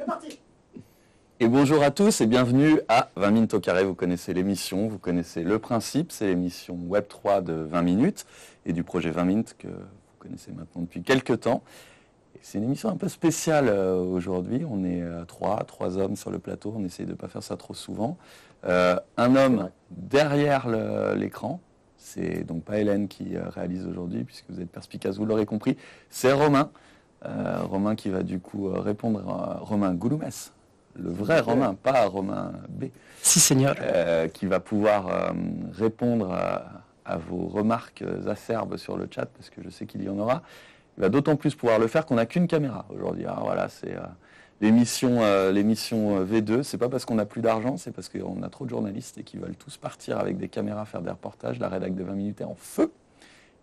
C'est parti. Et bonjour à tous et bienvenue à 20 minutes au carré. Vous connaissez l'émission, vous connaissez le principe, c'est l'émission Web3 de 20 minutes et du projet 20 minutes que vous connaissez maintenant depuis quelques temps. Et c'est une émission un peu spéciale aujourd'hui, on est trois hommes sur le plateau, on essaye de ne pas faire ça trop souvent. Un homme derrière l'écran, c'est donc pas Hélène qui réalise aujourd'hui puisque vous êtes perspicace, vous l'aurez compris, c'est Romain. Romain qui va du coup répondre à Romain Gouloumès. Le vrai Romain, pas Romain B. Si, Seigneur. Qui va pouvoir répondre à vos remarques acerbes sur le chat, parce que je sais qu'il y en aura. Il va d'autant plus pouvoir le faire qu'on n'a qu'une caméra aujourd'hui. Alors voilà, c'est l'émission V2. C'est pas parce qu'on n'a plus d'argent, c'est parce qu'on a trop de journalistes et qui veulent tous partir avec des caméras faire des reportages. La rédac de 20 minutes est en feu.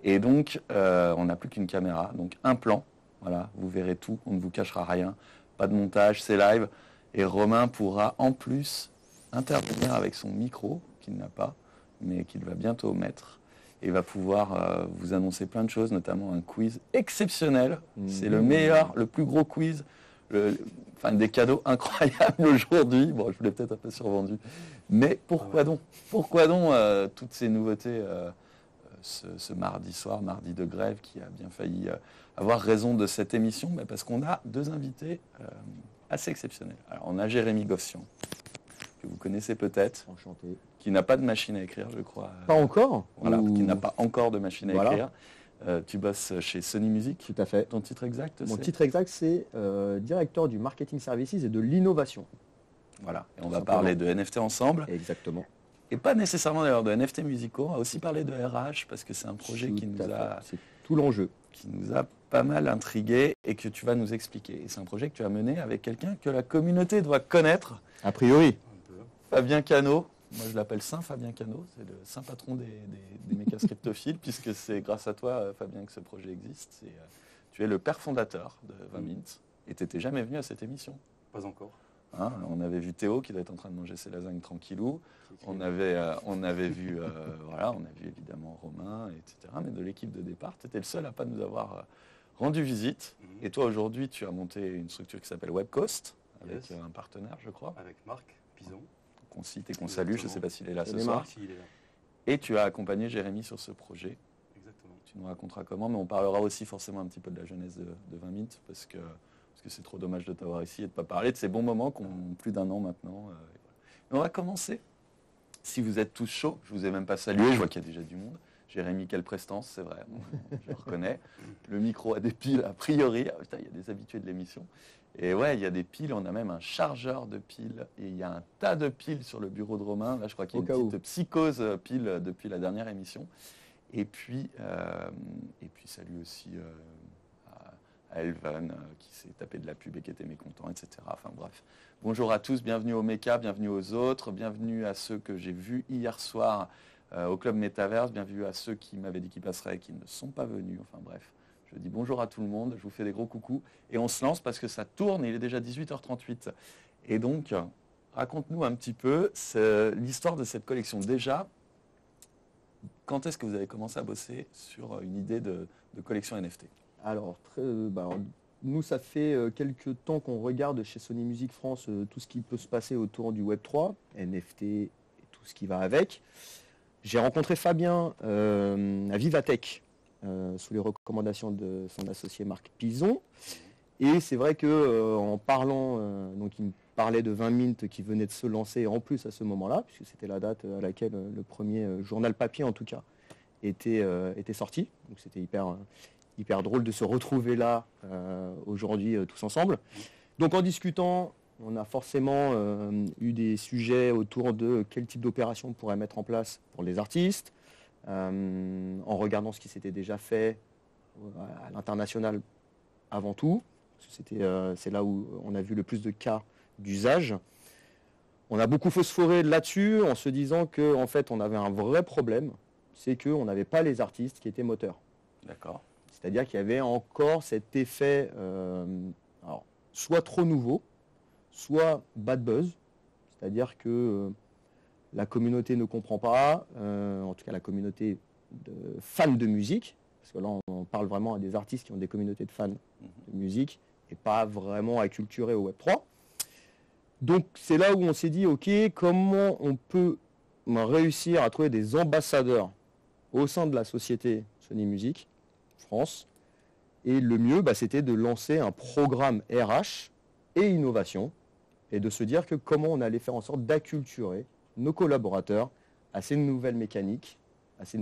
Et donc, on n'a plus qu'une caméra. Donc, un plan. Voilà, vous verrez tout. On ne vous cachera rien. Pas de montage, c'est live. Et Romain pourra en plus intervenir avec son micro, qu'il n'a pas, mais qu'il va bientôt mettre. Et va pouvoir vous annoncer plein de choses, notamment un quiz exceptionnel. C'est le meilleur, le plus gros quiz, des cadeaux incroyables aujourd'hui. Bon, je vous l'ai peut-être un peu survendu. Mais pourquoi donc toutes ces nouveautés ce mardi soir, mardi de grève, qui a bien failli avoir raison de cette émission? Parce qu'on a deux invités assez exceptionnel. Alors, on a Jérémy Goffsian, que vous connaissez peut-être. Enchanté. Qui n'a pas de machine à écrire, je crois. Pas encore. Voilà, qui n'a pas encore de machine à écrire. Tu bosses chez Sony Music. Tout à fait. Ton titre exact, Mon titre exact, c'est directeur du marketing services et de l'innovation. Voilà, et on va parler de NFT ensemble. Exactement. Et pas nécessairement d'ailleurs de NFT musicaux, on va aussi parler de RH, parce que c'est un projet qui nous a... C'est tout l'enjeu. Qui nous a pas mal intrigué et que tu vas nous expliquer. Et c'est un projet que tu as mené avec quelqu'un que la communauté doit connaître. A priori. Fabien Cano. Moi, je l'appelle Saint Fabien Cano. C'est le saint patron des mécas scriptophiles, puisque c'est grâce à toi, Fabien, que ce projet existe. Tu es le père fondateur de 20 minutes. Et tu n'étais jamais venu à cette émission. Pas encore. Hein, on avait vu Théo qui doit être en train de manger ses lasagnes tranquillou. On avait vu évidemment Romain, etc. Mais de l'équipe de départ, tu étais le seul à ne pas nous avoir rendu visite. Et toi, aujourd'hui, tu as monté une structure qui s'appelle Webcoast, avec un partenaire, je crois. Avec Marc Pison. Qu'on cite et qu'on salue. Je ne sais pas s'il est là ce soir. Si, il est là. Et tu as accompagné Jérémy sur ce projet. Exactement. Tu nous raconteras comment, mais on parlera aussi forcément un petit peu de la genèse de 20 minutes, parce que c'est trop dommage de t'avoir ici et de ne pas parler de ces bons moments qui ont plus d'un an maintenant. Mais on va commencer. Si vous êtes tous chauds, je ne vous ai même pas salué, je vois qu'il y a déjà du monde. Jérémy, quelle prestance, c'est vrai, je le reconnais. Le micro a des piles, a priori. Ah, putain, il y a des habitués de l'émission. Et ouais, il y a des piles, on a même un chargeur de piles. Et il y a un tas de piles sur le bureau de Romain. Là, je crois qu'il y a une petite psychose pile depuis la dernière émission. Et puis salut aussi à Elvan qui s'est tapé de la pub et qui était mécontent, etc. Enfin bref. Bonjour à tous, bienvenue au Méca, bienvenue aux autres, bienvenue à ceux que j'ai vus hier soir au Club Metaverse, bienvenue à ceux qui m'avaient dit qu'ils passeraient et qui ne sont pas venus. Enfin bref, je dis bonjour à tout le monde, je vous fais des gros coucous et on se lance parce que ça tourne, il est déjà 18h38. Et donc, raconte-nous un petit peu l'histoire de cette collection. Déjà, quand est-ce que vous avez commencé à bosser sur une idée de collection NFT ? Alors, nous, ça fait quelques temps qu'on regarde chez Sony Music France tout ce qui peut se passer autour du Web3, NFT et tout ce qui va avec. J'ai rencontré Fabien à Vivatech sous les recommandations de son associé Marc Pison. Et c'est vrai qu'en parlant, donc il me parlait de 20 minutes qui venaient de se lancer en plus à ce moment-là, puisque c'était la date à laquelle le premier journal papier en tout cas était sorti. Donc c'était hyper drôle de se retrouver là aujourd'hui tous ensemble. Donc en discutant, on a forcément eu des sujets autour de quel type d'opération on pourrait mettre en place pour les artistes, en regardant ce qui s'était déjà fait à l'international avant tout. C'est là où on a vu le plus de cas d'usage. On a beaucoup phosphoré là-dessus en se disant qu'en fait on avait un vrai problème, c'est qu'on n'avait pas les artistes qui étaient moteurs. D'accord. C'est-à-dire qu'il y avait encore cet effet soit trop nouveau, soit bad buzz, c'est-à-dire que la communauté ne comprend pas, en tout cas la communauté de fans de musique, parce que là on parle vraiment à des artistes qui ont des communautés de fans de musique et pas vraiment acculturés au Web3. Donc c'est là où on s'est dit, ok, comment on peut réussir à trouver des ambassadeurs au sein de la société Sony Music France. Et le mieux, c'était de lancer un programme RH et innovation et de se dire que comment on allait faire en sorte d'acculturer nos collaborateurs à ces nouvelles mécaniques, à ces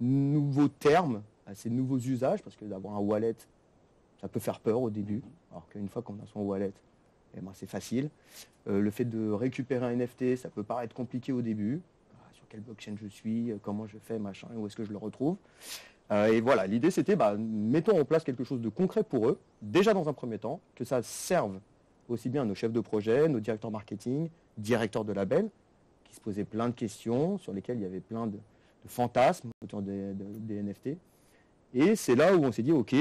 nouveaux termes, à ces nouveaux usages, parce que d'avoir un wallet, ça peut faire peur au début, alors qu'une fois qu'on a son wallet, c'est facile. Le fait de récupérer un NFT, ça peut paraître compliqué au début. Sur quelle blockchain je suis, comment je fais, machin, où est-ce que je le retrouve. Et voilà, l'idée c'était, mettons en place quelque chose de concret pour eux, déjà dans un premier temps, que ça serve aussi bien à nos chefs de projet, nos directeurs marketing, directeurs de label, qui se posaient plein de questions, sur lesquelles il y avait plein de fantasmes autour des NFT. Et c'est là où on s'est dit, ok,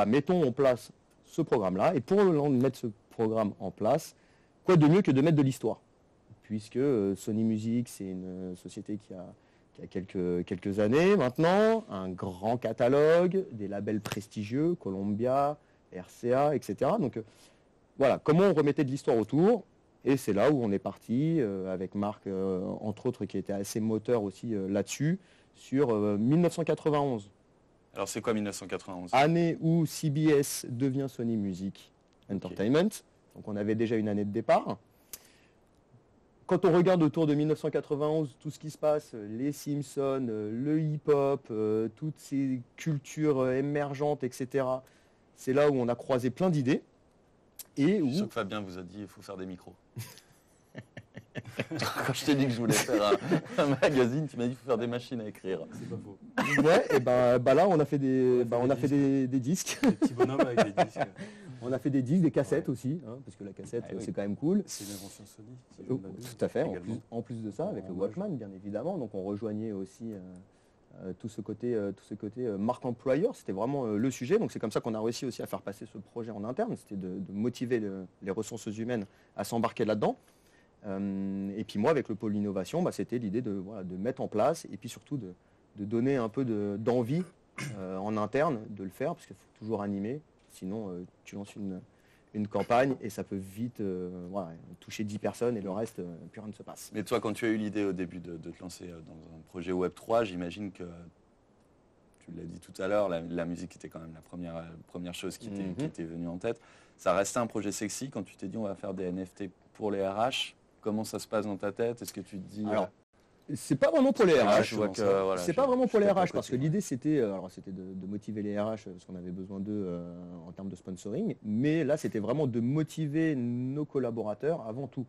mettons en place ce programme-là. Et pour mettre ce programme en place, quoi de mieux que de mettre de l'histoire, puisque Sony Music, c'est une société qui a quelques années maintenant, un grand catalogue, des labels prestigieux, Columbia, RCA, etc. Donc voilà, comment on remettait de l'histoire autour. Et c'est là où on est parti, avec Marc, entre autres, qui était assez moteur aussi là-dessus, sur 1991. Alors c'est quoi 1991? Année où CBS devient Sony Music Entertainment. Okay. Donc on avait déjà une année de départ. Quand on regarde autour de 1991, tout ce qui se passe, les Simpsons, le hip-hop, toutes ces cultures émergentes, etc., c'est là où on a croisé plein d'idées. Et où... Je suis sûr que Fabien vous a dit qu'il faut faire des micros. Quand je t'ai dit que je voulais faire un magazine, tu m'as dit qu'il faut faire des machines à écrire. C'est pas faux. Ouais, et là on a fait des disques. Des petits bonhommes avec des disques. On a fait des disques, des cassettes aussi, parce que la cassette c'est quand même cool. C'est une invention Sony. Si tout à fait, en plus de ça, avec le Walkman bien évidemment. Donc on rejoignait aussi tout ce côté marque employeur, c'était vraiment le sujet. Donc c'est comme ça qu'on a réussi aussi à faire passer ce projet en interne, c'était de motiver les ressources humaines à s'embarquer là-dedans. Et puis moi avec le pôle innovation, c'était l'idée de mettre en place et puis surtout de donner un peu d'envie en interne de le faire, parce qu'il faut toujours animer, sinon tu lances une campagne et ça peut vite toucher 10 personnes et le reste, plus rien ne se passe. Mais toi, quand tu as eu l'idée au début de te lancer dans un projet Web3, j'imagine que, tu l'as dit tout à l'heure, la musique était quand même la première chose qui était venue en tête. Ça restait un projet sexy quand tu t'es dit on va faire des NFT pour les RH. Comment ça se passe dans ta tête? Est-ce que tu te dis... Alors, c'est pas vraiment pour les RH. C'est pas vraiment pour les RH parce que l'idée c'était de motiver les RH parce qu'on avait besoin d'eux en termes de sponsoring. Mais là c'était vraiment de motiver nos collaborateurs avant tout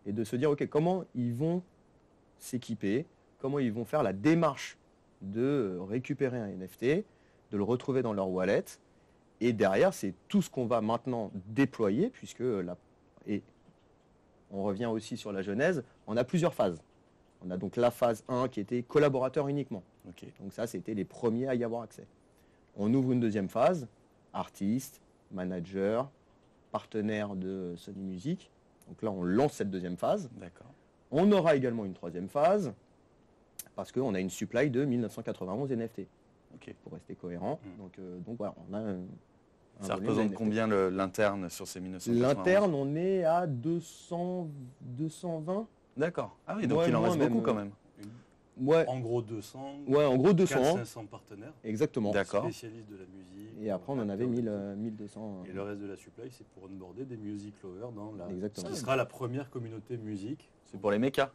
et de se dire ok, comment ils vont s'équiper, comment ils vont faire la démarche de récupérer un NFT, de le retrouver dans leur wallet. Et derrière c'est tout ce qu'on va maintenant déployer puisque et on revient aussi sur la genèse, on a plusieurs phases. On a donc la phase 1 qui était collaborateur uniquement. Okay. Donc ça, c'était les premiers à y avoir accès. On ouvre une deuxième phase, artiste, manager, partenaire de Sony Music. Donc là, on lance cette deuxième phase. D'accord. On aura également une troisième phase, parce qu'on a une supply de 1991 NFT. Okay. Pour rester cohérent. Donc voilà, on a ça représente combien l'interne sur ces 1991? L'interne, on est à 220. D'accord. Ah oui, donc il en reste beaucoup quand même. Ouais. En gros 200. Ouais, en gros 200. 500 partenaires. Exactement. D'accord. Spécialistes de la musique. Et après, on en avait 1200. Et le reste de la supply, c'est pour onboarder des music lovers dans Exactement. ce qui sera la première communauté musique. C'est pour les mécas.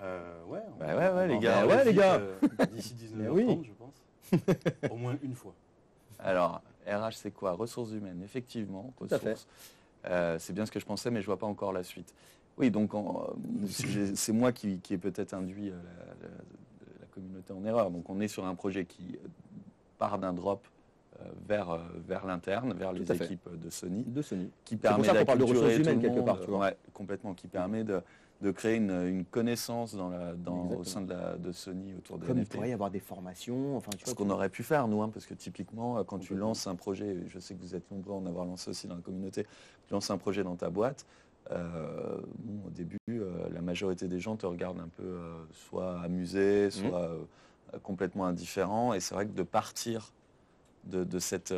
Ouais, les gars. Ouais, les gars. D'ici 19h30, je pense. Au moins une fois. Alors, RH, c'est quoi? Ressources humaines, effectivement. Tout à fait. C'est bien ce que je pensais, mais je ne vois pas encore la suite. Oui, donc c'est moi qui ai peut-être induit la communauté en erreur. Donc on est sur un projet qui part d'un drop vers l'interne, vers les équipes de Sony. Qui permet d'acculturer tout le monde, quelque part, ouais, complètement, qui permet de créer une connaissance au sein de Sony autour des NFT. Il pourrait y avoir des formations. Ce qu'on aurait pu faire, nous, parce que typiquement, quand tu lances un projet, je sais que vous êtes nombreux à en avoir lancé aussi dans la communauté, tu lances un projet dans ta boîte, au début, la majorité des gens te regardent un peu soit amusé, soit complètement indifférent. Et c'est vrai que de partir de cette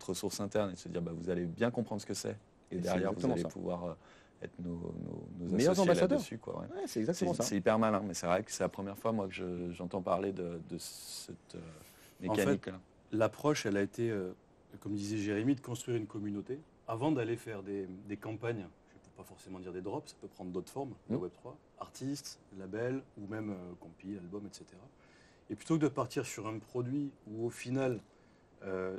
ressource interne et de se dire vous allez bien comprendre ce que c'est, Et Et derrière, c'est vous allez exactement ça. pouvoir être nos Meilleurs associés ambassadeurs. là-dessus, quoi, ouais. Ouais, c'est exactement ça. C'est hyper malin, mais c'est vrai que c'est la première fois, moi, que j'entends parler de cette mécanique-là. L'approche, elle a été, comme disait Jérémy, de construire une communauté avant d'aller faire des campagnes. Je ne peux pas forcément dire des drops, ça peut prendre d'autres formes, le Web3, artistes, labels, ou même compil, album, etc. Et plutôt que de partir sur un produit où au final,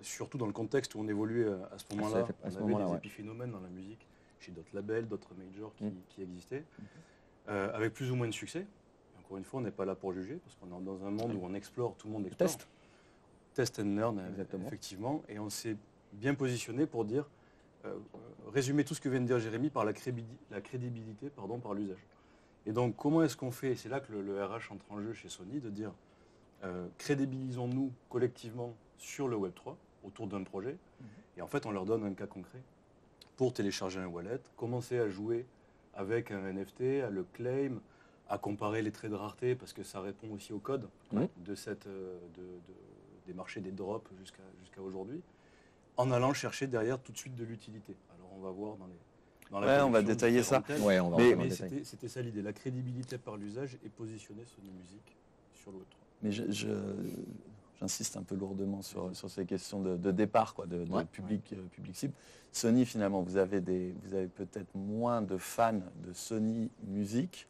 surtout dans le contexte où on évoluait à ce moment-là, on avait des épiphénomènes dans la musique, chez d'autres labels, d'autres majors qui existaient, avec plus ou moins de succès. Encore une fois, on n'est pas là pour juger, parce qu'on est dans un monde où on explore, tout le monde explore. Test and learn, effectivement. Et on s'est bien positionné pour dire, résumer tout ce que vient de dire Jérémy par la crédibilité par l'usage. Et donc, comment est-ce qu'on fait, c'est là que le RH entre en jeu chez Sony, de dire, crédibilisons-nous collectivement sur le Web3, autour d'un projet, et en fait, on leur donne un cas concret pour télécharger un wallet, commencer à jouer avec un NFT, à le claim, à comparer les traits de rareté, parce que ça répond aussi au code de des marchés des drops jusqu'à aujourd'hui, en allant chercher derrière tout de suite de l'utilité. Alors on va voir dans la on va détailler ça. Ouais, on va mais c'était ça l'idée, la crédibilité par l'usage et positionner Sony Music sur le Web3. Mais j'insiste un peu lourdement sur ces questions de départ, quoi, de public cible. Sony, finalement, vous avez peut-être moins de fans de Sony Music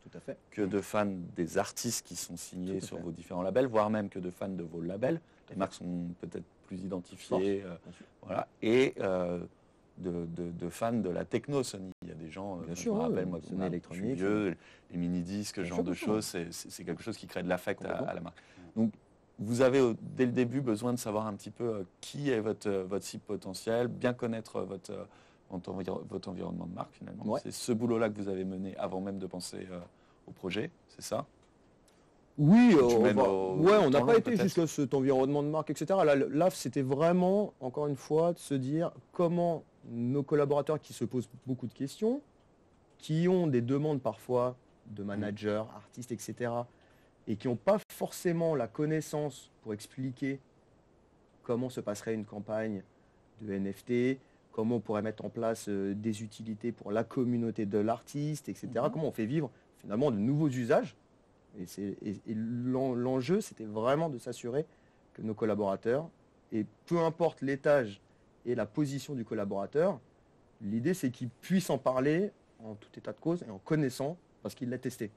que de fans des artistes qui sont signés sur vos différents labels, voire même que de fans de vos labels. Les marques sont peut-être plus identifiées, voilà, et de fans de la techno Sony. Il y a des gens, je me rappelle, moi, Sony électronique, vieux, les mini-disques, ce genre de choses, c'est quelque chose qui crée de l'affect à la marque. Donc, vous avez dès le début besoin de savoir un petit peu qui est votre cible potentielle, bien connaître votre environnement de marque finalement. Ouais. C'est ce boulot-là que vous avez mené avant même de penser au projet, c'est ça? Oui, on n'a pas été jusqu'à cet environnement de marque, etc. Là, c'était vraiment, encore une fois, de se dire comment nos collaborateurs qui se posent beaucoup de questions, qui ont des demandes parfois de managers, artistes, etc., et qui n'ont pas forcément la connaissance pour expliquer comment se passerait une campagne de NFT, comment on pourrait mettre en place des utilités pour la communauté de l'artiste, etc. Comment on fait vivre finalement de nouveaux usages. Et l'enjeu, c'était vraiment de s'assurer que nos collaborateurs, et peu importe l'étage et la position du collaborateur, l'idée c'est qu'ils puissent en parler en tout état de cause et en connaissant parce qu'il l'a testé.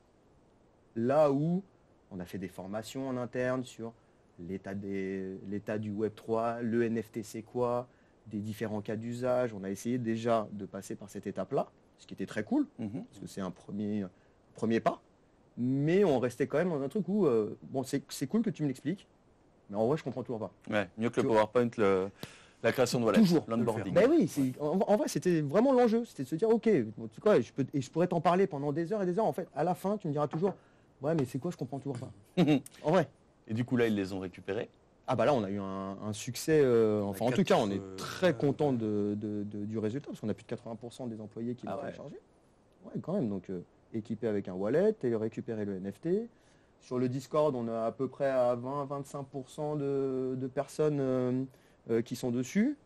Là où on a fait des formations en interne sur l'état du Web3, le NFT c'est quoi, des différents cas d'usage. On a essayé déjà de passer par cette étape-là, ce qui était très cool, parce que c'est un premier pas. Mais on restait quand même dans un truc où, bon, c'est cool que tu me l'expliques, mais en vrai, je comprends toujours pas. Ouais, mieux que le PowerPoint, la création de wallet, toujours l'onboarding. Ben oui, en vrai, c'était vraiment l'enjeu. C'était de se dire, ok, bon, tu sais quoi, je pourrais t'en parler pendant des heures et des heures. En fait, à la fin, tu me diras toujours, ouais, mais c'est quoi, je comprends toujours pas. En vrai. Et du coup, là, ils les ont récupérés. Ah bah là, on a eu un succès. Enfin, en tout cas, on est très content du résultat, parce qu'on a plus de 80% des employés qui l'ont téléchargé. Ouais, quand même. Donc, équipé avec un wallet et récupérer le NFT. Sur le Discord, on a à peu près à 20-25% de personnes qui sont dessus.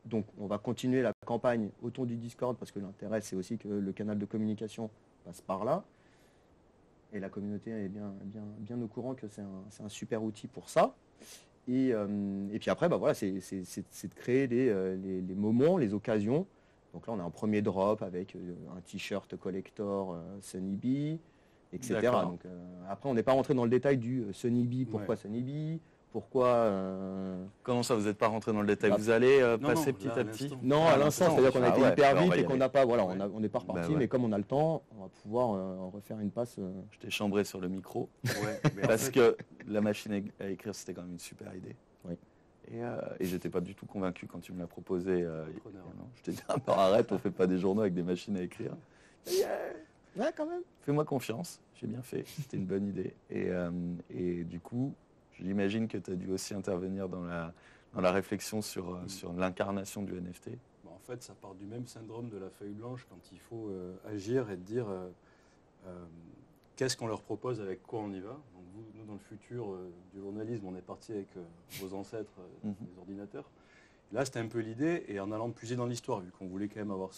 Donc on va continuer la campagne autour du Discord parce que l'intérêt c'est aussi que le canal de communication passe par là. Et la communauté est bien au courant que c'est un super outil pour ça. Et puis après, bah voilà, c'est de créer les moments, les occasions. Donc là, on a un premier drop avec un t-shirt collector Sunny Bee, etc. Donc, après, on n'est pas rentré dans le détail du Sunny Bee, pourquoi Sunny Bee, pourquoi... Comment ça, vous n'êtes pas rentré dans le détail? Vous allez passer petit à petit? Non, à l'instant, c'est-à-dire qu'on a été hyper vite et qu'on n'a pas... Voilà, on n'est pas reparti, mais comme on a le temps, on va pouvoir refaire une passe... Je t'ai chambré sur le micro, parce que la machine à écrire, c'était quand même une super idée. Oui. Et j'étais pas du tout convaincu quand tu me l'as proposé. Je t'ai dit, arrête, on fait pas des journaux avec des machines à écrire. Ouais, quand même. Fais-moi confiance, j'ai bien fait, c'était une bonne idée. Et du coup, j'imagine que tu as dû aussi intervenir dans la réflexion sur l'incarnation du NFT. Bon, en fait, ça part du même syndrome de la feuille blanche quand il faut agir et dire qu'est-ce qu'on leur propose, avec quoi on y va. Donc nous, dans le futur du journalisme, on est parti avec vos ancêtres, les ordinateurs. Là, c'était un peu l'idée, et en allant puiser dans l'histoire, vu qu'on voulait quand même avoir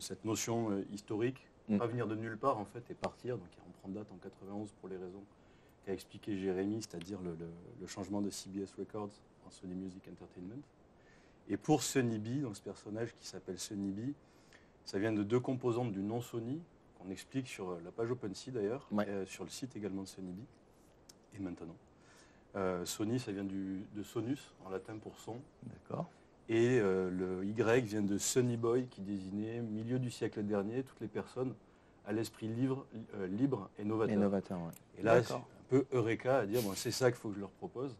cette notion historique, Mm. pas venir de nulle part en fait et partir. Donc on prend date en 91 pour les raisons qu'a expliqué Jérémy, c'est-à-dire le changement de CBS Records en Sony Music Entertainment. Et pour Sonny B, donc ce personnage qui s'appelle Sonny B, ça vient de deux composantes du nom Sony, qu'on explique sur la page OpenSea d'ailleurs, Ouais. sur le site également de Sonny B, et maintenant. Sony, ça vient de sonus, en latin pour son, D'accord. et le Y vient de Sonny Boy, qui désignait, milieu du siècle dernier, toutes les personnes à l'esprit libre et novateur. Innovateur, ouais. Et là, c'est D'accord. un peu Eureka à dire, bon, c'est ça qu'il faut que je leur propose,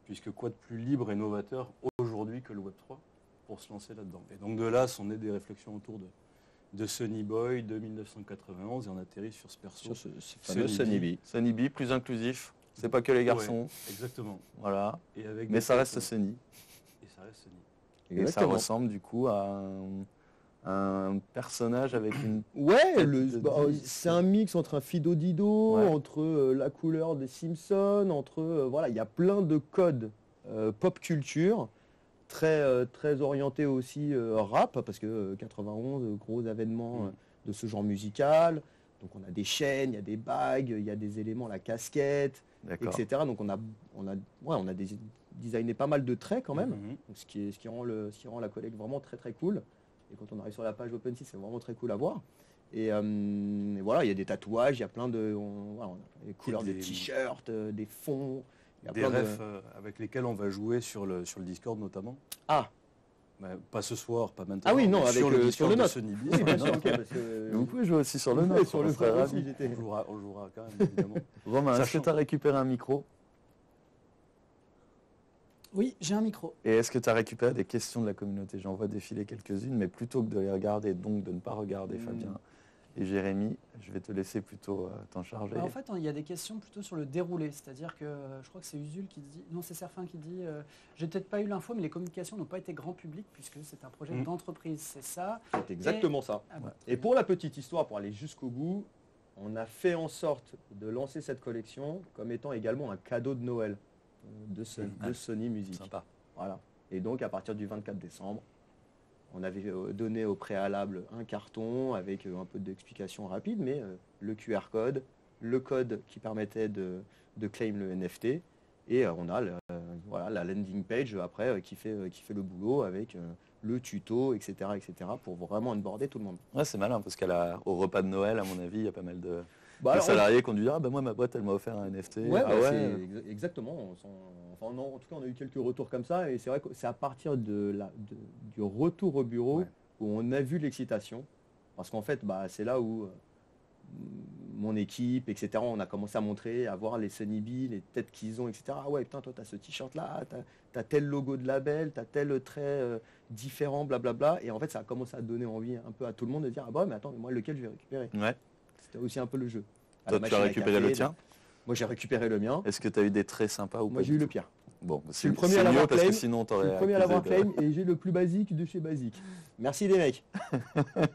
puisque quoi de plus libre et novateur aujourd'hui que le Web3 pour se lancer là-dedans. Et donc de là sont nées des réflexions autour de Sonny Boy de 1991 et on atterrit sur ce perso. Sur ce fameux Sonny Sonny B. Sonny B, plus inclusif. C'est pas que les garçons. Ouais, exactement. Voilà. Et avec Mais des ça reste personnes- Sonny. Et ça reste Sonny. Et ça Exactement. ressemble du coup à un personnage avec une... Ouais, tête de c'est un mix entre un Fido Dido, Ouais. entre la couleur des Simpsons, entre voilà, il y a plein de codes pop culture très orientés aussi rap parce que 91 gros événement de ce genre musical. Donc on a des chaînes, il y a des bagues, il y a des éléments, la casquette, D'accord. etc. Donc on a designé pas mal de traits quand même. Mhm. Donc, ce qui rend la collecte vraiment très très cool. Et quand on arrive sur la page OpenSea, c'est vraiment très cool à voir. Et voilà, il y a des tatouages, il y a plein de voilà, on a des couleurs de des- t-shirts, des fonds. Il y a Des plein de- refs avec lesquels on va jouer sur le Discord notamment. Ah, Pas ce soir, pas maintenant. Ah oui, non, mais avec, sur le sur Discord le de note. Sonny B. oui, bien sur sûr, le ok, note. parce que Vous pouvez jouer aussi sur le Ouais, nôtre. sur on le serait front ravis. aussi, j'étais. On jouera quand même, évidemment. Romain, est-ce que Sachant- tu as récupéré un micro? Oui, j'ai un micro. Et est-ce que tu as récupéré des questions de la communauté? J'en vois défiler quelques-unes, mais plutôt que de les regarder, donc de ne pas regarder Fabien et Jérémy, je vais te laisser plutôt t'en charger. Bah, en fait, il y a des questions plutôt sur le déroulé, c'est-à-dire que je crois que c'est Usul qui dit, non, c'est Serfin qui dit, j'ai peut-être pas eu l'info, mais les communications n'ont pas été grand public puisque c'est un projet Mhm. d'entreprise, c'est ça. c'est exactement ça. Ah bah, Et pour la petite histoire, pour aller jusqu'au bout, on a fait en sorte de lancer cette collection comme étant également un cadeau de Noël de Sony Music. Sympa. Voilà. Et donc à partir du 24 décembre, on avait donné au préalable un carton avec un peu d'explication rapide, mais le QR code, le code qui permettait de claim le NFT, et on a voilà, la landing page après qui fait le boulot avec le tuto, etc., pour vraiment onboarder tout le monde. Ouais, c'est malin, parce qu'au repas de Noël, à mon avis, il y a pas mal de, Bah, de alors, salariés qui ont dû dire, ah ben moi, ma boîte, elle m'a offert un NFT. Ouais, Ah bah, ouais. c'est exactement. En tout cas, on a eu quelques retours comme ça, et c'est vrai que c'est à partir du retour au bureau Ouais. où on a vu l'excitation, parce qu'en fait, bah, c'est là où mon équipe, etc., on a commencé à montrer, à voir les Sonny B, les têtes qu'ils ont, etc. Ah ouais, putain, toi, t'as ce t-shirt-là, t'as tel logo de label, t'as tel trait différent, blablabla, et en fait, ça a commencé à donner envie un peu à tout le monde de dire, ah bah, mais attends, mais moi, lequel je vais récupérer? Ouais. C'était aussi un peu le jeu. À Toi, la tu as machine à récupéré café, le tien? Moi, j'ai récupéré le mien. Est-ce que tu as eu des traits sympas ou Moi, pas j'ai du eu le tout? pire. Bon, Je suis le premier à c'est l'avoir mieux parce que claim. sinon Je suis t'aurais le premier à l'avoir accusé de- claim et j'ai le plus basique de chez Basique. Merci les mecs.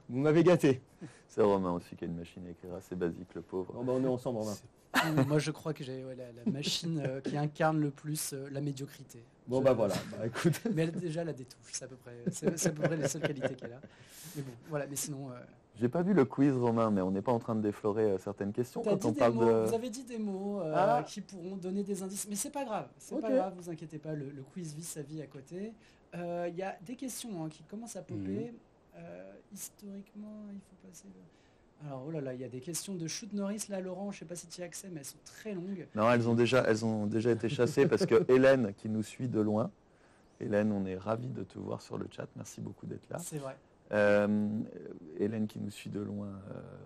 Vous m'avez gâté. C'est Romain aussi qui a une machine à écrire assez basique, le pauvre. Bon, bah, on est ensemble, Romain. moi, je crois que j'ai la machine qui incarne le plus la médiocrité. Bon, Je- bah voilà. Bah, écoute. Mais déjà, elle a des touches, c'est à peu près les seules qualités qu'elle a. Mais bon, voilà, mais sinon... J'ai pas vu le quiz, Romain, mais on n'est pas en train de déflorer certaines questions T'as quand dit on des parle mots, de... Vous avez dit des mots Ah. qui pourront donner des indices, mais c'est pas grave, Ok. pas grave, vous inquiétez pas, le quiz vit sa vie à côté. Il y a des questions qui commencent à popper. Historiquement, il faut passer... Alors, oh là là, il y a des questions de Shoot Norris, là, Laurent, je sais pas si tu y as accès, mais elles sont très longues. Non, elles ont déjà été chassées parce que Hélène, qui nous suit de loin, Hélène, on est ravis de te voir sur le chat, merci beaucoup d'être là. C'est vrai. Hélène qui nous suit de loin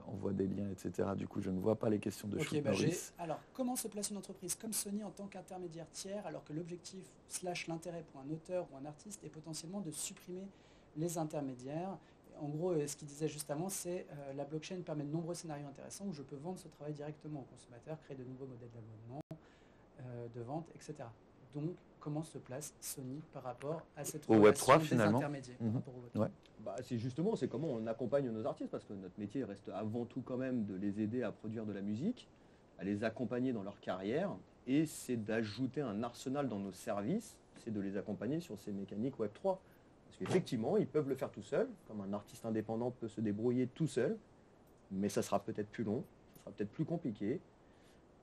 envoie des liens, etc. Du coup, je ne vois pas les questions de Ok, Shoot bah, Norris. alors, comment se place une entreprise comme Sony en tant qu'intermédiaire tiers, alors que l'objectif / l'intérêt pour un auteur ou un artiste est potentiellement de supprimer les intermédiaires? En gros, ce qu'il disait juste avant, c'est la blockchain permet de nombreux scénarios intéressants où je peux vendre ce travail directement au consommateur, créer de nouveaux modèles d'abonnement, de vente, etc. Donc, comment se place Sony par rapport à cette Au relation Web3, des finalement. intermédiaires par Mhm. rapport au Web3. Ouais. Bah, c'est comment on accompagne nos artistes, parce que notre métier reste avant tout quand même de les aider à produire de la musique, à les accompagner dans leur carrière, et c'est d'ajouter un arsenal dans nos services, c'est de les accompagner sur ces mécaniques Web3. Parce qu'effectivement, ils peuvent le faire tout seuls, comme un artiste indépendant peut se débrouiller tout seul, mais ça sera peut-être plus long, ça sera peut-être plus compliqué.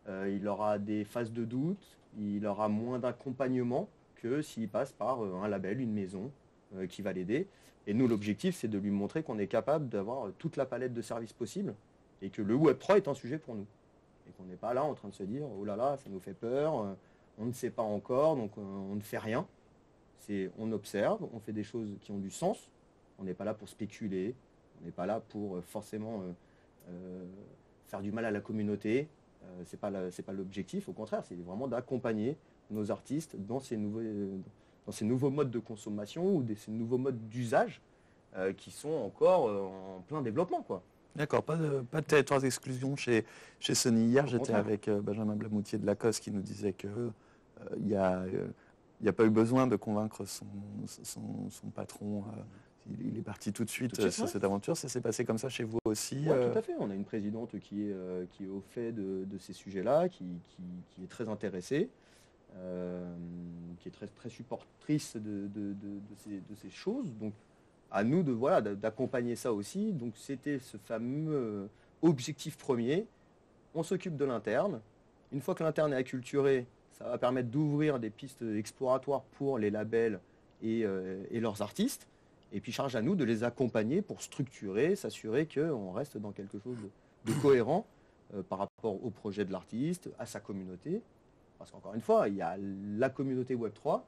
Il aura des phases de doute, il aura moins d'accompagnement que s'il passe par un label, une maison qui va l'aider. Et nous, l'objectif, c'est de lui montrer qu'on est capable d'avoir toute la palette de services possibles et que le Web3 est un sujet pour nous. Et qu'on n'est pas là en train de se dire, oh là là, ça nous fait peur, on ne sait pas encore, donc on ne fait rien. On observe, on fait des choses qui ont du sens. On n'est pas là pour spéculer, on n'est pas là pour forcément faire du mal à la communauté. C'est pas l'objectif, au contraire, c'est vraiment d'accompagner nos artistes dans ces nouveaux modes de consommation ou ces nouveaux modes d'usage qui sont encore en plein développement, quoi. D'accord, pas de territoire d'exclusion chez Sony. Hier, j'étais contraire. avec Benjamin Blamoutier de Lacoste qui nous disait que il n'y a pas eu besoin de convaincre son patron. Il est parti tout de suite sur ouais. cette aventure. Ça s'est passé comme ça chez vous aussi Ouais, tout à fait. On a une présidente qui est au fait de ces sujets-là, qui est très intéressée, qui est très, très supportrice de ces choses. Donc, à nous d'accompagner ça aussi. Donc, c'était ce fameux objectif premier. On s'occupe de l'interne. Une fois que l'interne est acculturé, ça va permettre d'ouvrir des pistes exploratoires pour les labels et leurs artistes. Et puis charge à nous de les accompagner pour structurer, s'assurer qu'on reste dans quelque chose de cohérent par rapport au projet de l'artiste, à sa communauté. Parce qu'encore une fois, il y a la communauté Web3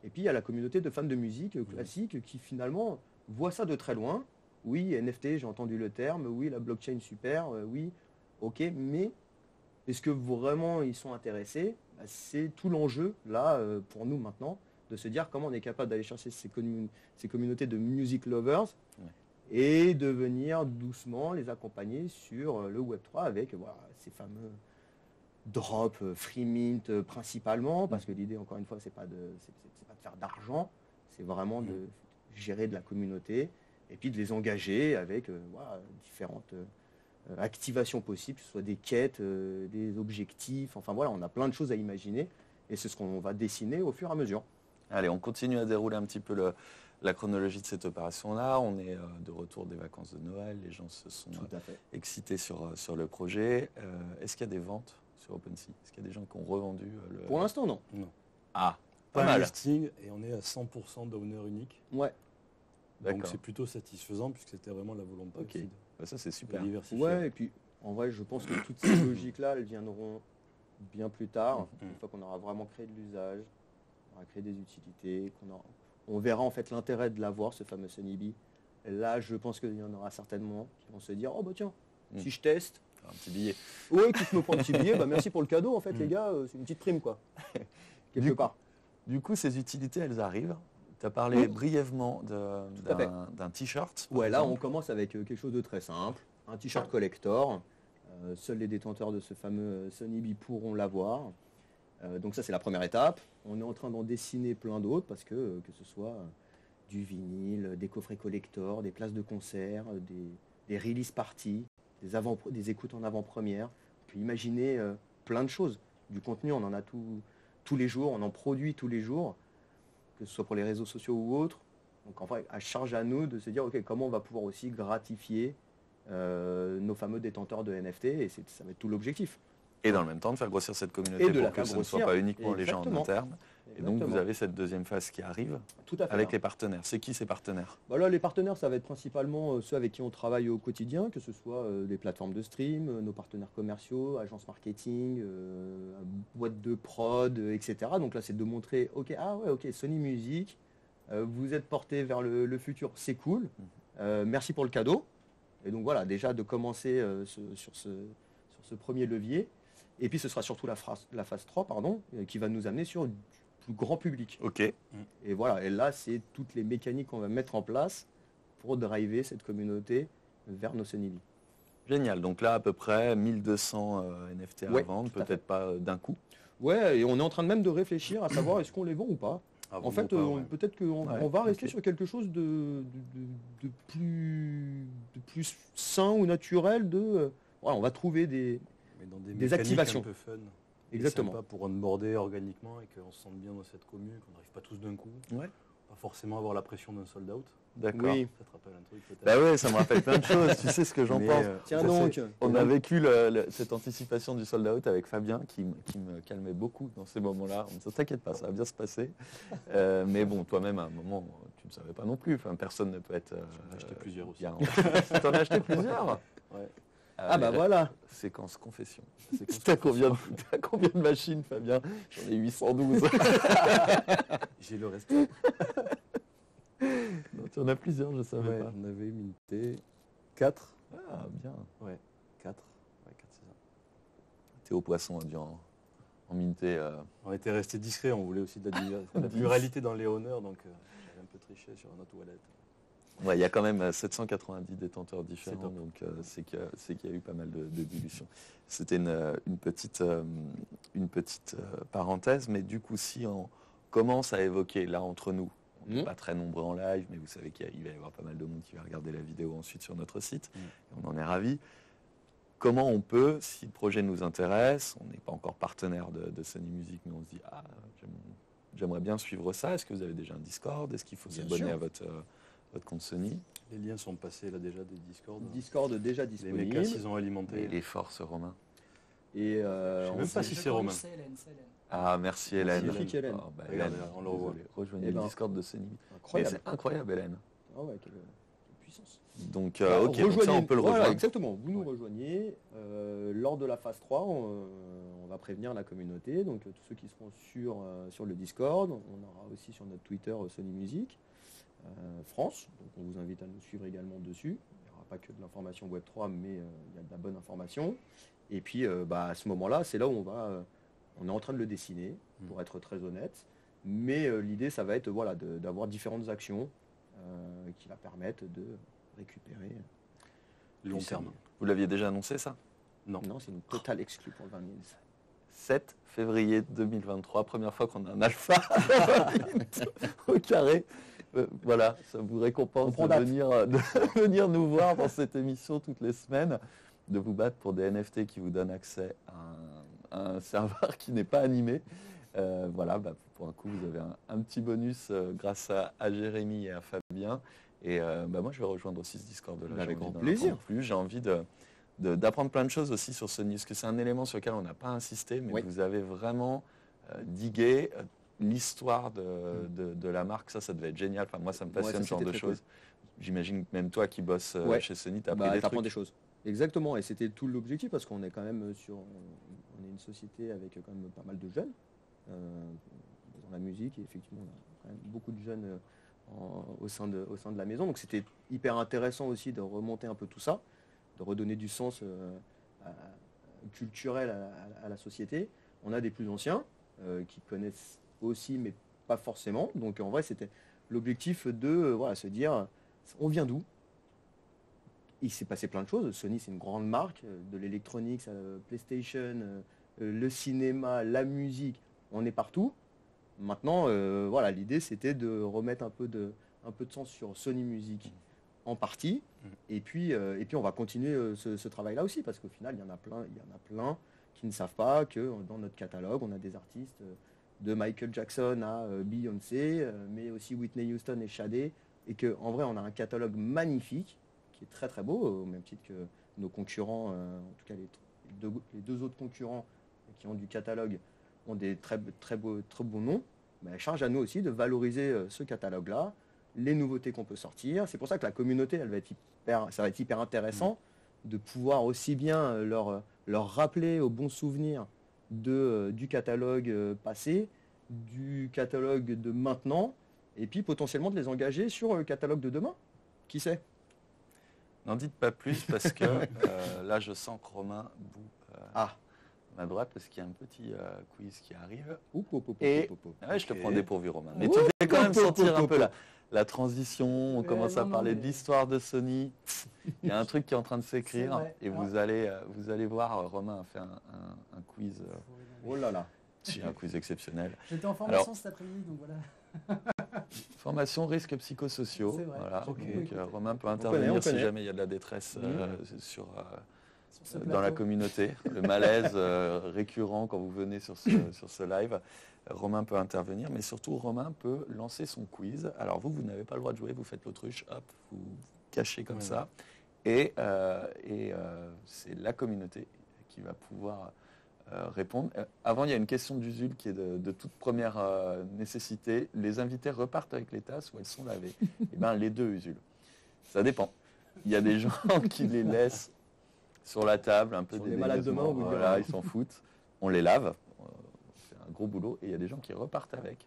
et puis il y a la communauté de fans de musique classique qui finalement voit ça de très loin. Oui, NFT, j'ai entendu le terme. Oui, la blockchain, super. Oui, ok, mais est-ce que vraiment ils sont intéressés? C'est tout l'enjeu là pour nous maintenant, de se dire comment on est capable d'aller chercher ces communautés de music lovers et de venir doucement les accompagner sur le Web3 avec ces fameux drops, free mint principalement, parce que l'idée, encore une fois, c'est pas de faire d'argent, c'est vraiment de gérer de la communauté et puis de les engager avec différentes activations possibles, que ce soit des quêtes, des objectifs, enfin voilà, on a plein de choses à imaginer et c'est ce qu'on va dessiner au fur et à mesure. Allez, on continue à dérouler un petit peu la chronologie de cette opération-là. On est de retour des vacances de Noël. Les gens se sont excités sur le projet. Est-ce qu'il y a des ventes sur OpenSea? Est-ce qu'il y a des gens qui ont revendu Pour l'instant, non. Non. Ah, Pas pas de mal. listing et on est à 100% d'owner unique. Ouais. Donc D'accord. c'est plutôt satisfaisant puisque c'était vraiment la volonté Ok. aussi Bah, ça, c'est de super. diversifier. Ouais, et puis en vrai, je pense que toutes ces logiques-là, elles viendront bien plus tard, une fois qu'on aura vraiment créé de l'usage, on aura créé des utilités, on verra en fait l'intérêt de l'avoir, ce fameux Sunnyb. Et là, je pense qu'il y en aura certainement qui vont se dire, oh bah tiens, si je teste, Un petit billet. ouais, qui me prend un petit billet, bah merci pour le cadeau, en fait, les gars, c'est une petite prime, quoi. Quelque part. Du coup, ces utilités, elles arrivent. Tu as parlé brièvement à fait. d'un t-shirt. par Ouais, là, on exemple. commence avec quelque chose de très simple, un t-shirt collector. Seuls les détenteurs de ce fameux Sunnyb pourront l'avoir. Donc ça, c'est la première étape. On est en train d'en dessiner plein d'autres parce que ce soit du vinyle, des coffrets collector, des places de concert, des release parties, des écoutes en avant-première. On peut imaginer plein de choses. Du contenu, on en a tous les jours, on en produit tous les jours, que ce soit pour les réseaux sociaux ou autres. Donc en fait, à charge à nous de se dire, ok, comment on va pouvoir aussi gratifier nos fameux détenteurs de NFT, et ça va être tout l'objectif. Et dans le même temps, de faire grossir cette communauté Et de la pour que faire ce ne soit grossir. pas uniquement les gens en Exactement. interne. Et donc, vous avez cette deuxième phase qui arrive Tout à fait. avec les partenaires. C'est qui ces partenaires? Là, les partenaires, ça va être principalement ceux avec qui on travaille au quotidien, que ce soit des plateformes de stream, nos partenaires commerciaux, agences marketing, boîtes de prod, etc. Donc là, c'est de montrer, ok, Sony Music, vous êtes porté vers le futur, c'est cool. Merci pour le cadeau. Et donc voilà, déjà de commencer sur ce premier levier. Et puis ce sera surtout la phase 3, qui va nous amener sur du plus grand public. Ok. Et voilà, et là, c'est toutes les mécaniques qu'on va mettre en place pour driver cette communauté vers nos Sunnyb. Génial. Donc là, à peu près 1200 NFT à Ouais, vendre, tout à peut-être pas d'un coup. Ouais, et on est en train de même de réfléchir à savoir est-ce qu'on les vend ou pas. Ah, En fait, vraiment pas, ouais. peut-être qu'on Ouais, on va rester ok. sur quelque chose de plus sain ou naturel. On va trouver des... Mais dans des mécaniques activations. un peu fun. Exactement. Sympa pour onboarder organiquement et qu'on se sente bien dans cette commune, qu'on n'arrive pas tous d'un coup. Ouais. Pas forcément avoir la pression d'un sold out. D'accord. Oui. Ça te rappelle un truc peut-être. Bah ouais, ça me rappelle plein de choses. Tu sais ce que j'en Mais, pense. Tiens Ça, donc. On a vécu cette anticipation du sold out avec Fabien qui me calmait beaucoup dans ces moments-là. On me disait t'inquiète pas, ça va bien se passer. Mais bon, toi-même à un moment, tu ne savais pas non plus. Enfin, personne ne peut être. J'en ai acheté plusieurs aussi. T'en as acheté plusieurs. Ouais. Ah bah voilà. Séquence confession. T'as combien de machines, Fabien? J'en ai 812. J'ai le reste. Non, tu en as plusieurs, je savais Ouais, pas. j'en avais minté 4. Ah, bien. Ouais, 4. Ouais, 4, c'est ça. Théo Poisson a dû en minter. On était resté discret, on voulait aussi de la pluralité dans les honneurs, donc j'avais un peu triché sur notre wallet. Ouais, il y a quand même 790 détenteurs C'est différents, top. donc c'est qu'il y a eu pas mal de dilutions. C'était une petite parenthèse, mais du coup, si on commence à évoquer là entre nous, on n'est pas très nombreux en live, mais vous savez qu'il va y avoir pas mal de monde qui va regarder la vidéo ensuite sur notre site, et on en est ravis. Comment on peut, si le projet nous intéresse, on n'est pas encore partenaire de Sony Music, mais on se dit « Ah, j'aimerais bien suivre ça. Est-ce que vous avez déjà un Discord? Est-ce qu'il faut Bien s'abonner sûr. à votre compte Sony ?» Les liens sont passés là déjà des Discord. Discord déjà Les disponible. mecs, ils ont alimenté. Les forces, Romain. Et Je sais même pas si c'est Romain. C'est Hélène, c'est Hélène. Ah, merci Hélène. Magnifique, Hélène. Oh, bah, Regarde, Hélène, on le revoit. désolé. Rejoignez Eh le ben, Discord de Sony. Mais incroyable. c'est incroyable, Hélène. Ah ouais, quelle puissance. Donc, Alors, ok, donc ça, on peut le voilà, rejoindre. exactement. Vous nous rejoignez. Lors de la phase 3, on va prévenir la communauté. Donc, tous ceux qui seront sur le Discord. On aura aussi sur notre Twitter Sony Music France. Donc, on vous invite à nous suivre également dessus. Il n'y aura pas que de l'information Web3, mais il y a de la bonne information. Et puis, à ce moment-là, c'est là où on est en train de le dessiner, pour être très honnête. Mais l'idée, ça va être d'avoir différentes actions qui va permettre de récupérer. Long du terme. Sony. Vous l'aviez déjà annoncé, ça? Non. Non, c'est une totale exclue pour le 20 000. 7 février 2023, première fois qu'on a un alpha au carré. Voilà, ça vous récompense On prend de date. venir nous voir dans cette émission toutes les semaines, de vous battre pour des NFT qui vous donnent accès à un serveur qui n'est pas animé. Voilà, pour un coup, vous avez un petit bonus grâce à Jérémy et à Fabien. Et moi, je vais rejoindre aussi ce Discord de là. Avec J'ai envie grand d'en plaisir. apprendre plus. J'ai envie d'apprendre plein de choses aussi sur Sony, parce que c'est un élément sur lequel on n'a pas insisté, mais Oui. vous avez vraiment digué l'histoire de la marque. Ça devait être génial. Enfin, moi, ça me Ouais, passionne ça, ce genre c'était de très choses. J'imagine que même toi qui bosses Ouais. chez Sony, tu as appris des T'apprends trucs. des choses. Exactement, et c'était tout l'objectif parce qu'on est quand même on est une société avec quand même pas mal de jeunes dans la musique, et effectivement on a quand même beaucoup de jeunes au sein de la maison, donc c'était hyper intéressant aussi de remonter un peu tout ça, de redonner du sens culturel à la société. On a des plus anciens qui connaissent aussi, mais pas forcément, donc en vrai c'était l'objectif de se dire on vient d'où. Il s'est passé plein de choses. Sony, c'est une grande marque, de l'électronique, PlayStation, le cinéma, la musique, on est partout. Maintenant, l'idée, c'était de remettre un peu de sens sur Sony Music en partie. Et puis on va continuer ce travail-là aussi, parce qu'au final, il y en a plein qui ne savent pas que dans notre catalogue, on a des artistes de Michael Jackson à Beyoncé, mais aussi Whitney Houston et Sade, et qu'en vrai, on a un catalogue magnifique, qui est très très beau, au même titre que nos concurrents, en tout cas les deux autres concurrents qui ont du catalogue ont des très beaux noms. Mais charge à nous aussi de valoriser ce catalogue-là, les nouveautés qu'on peut sortir. C'est pour ça que la communauté, ça va être hyper intéressant de pouvoir aussi bien leur rappeler aux bons souvenirs du catalogue passé, du catalogue de maintenant, et puis potentiellement de les engager sur le catalogue de demain. Qui sait? N'en dites pas plus parce que là, je sens que Romain bout à ma droite parce qu'il y a un petit quiz qui arrive. Et ouais, je te prends dépourvu, Romain. Mais tu devais quand même sentir un peu la transition. On commence à parler de l'histoire de Sony. Il y a un truc qui est en train de s'écrire et vous allez voir, Romain a fait un quiz. Oh là là. C'est un quiz exceptionnel. J'étais en formation cet après-midi, donc voilà. Formation risques psychosociaux. C'est vrai. Voilà. Okay. Donc Romain peut intervenir on connaît. si jamais il y a de la détresse Sur ce dans la plateau. communauté. Le malaise récurrent quand vous venez sur ce live. Romain peut intervenir, mais surtout Romain peut lancer son quiz. Alors vous n'avez pas le droit de jouer, vous faites l'autruche, hop, vous vous cachez comme ça. Et c'est la communauté qui va pouvoir répondre. Avant, il y a une question d'Usul qui est de toute première nécessité. Les invités repartent avec les tasses ou elles sont lavées? Eh bien, les deux, Usul. Ça dépend. Il y a des gens qui les laissent sur la table, un peu Sur les malades de main, on vous voilà, dira. ils s'en foutent. On les lave. C'est un gros boulot. Et il y a des gens qui repartent avec.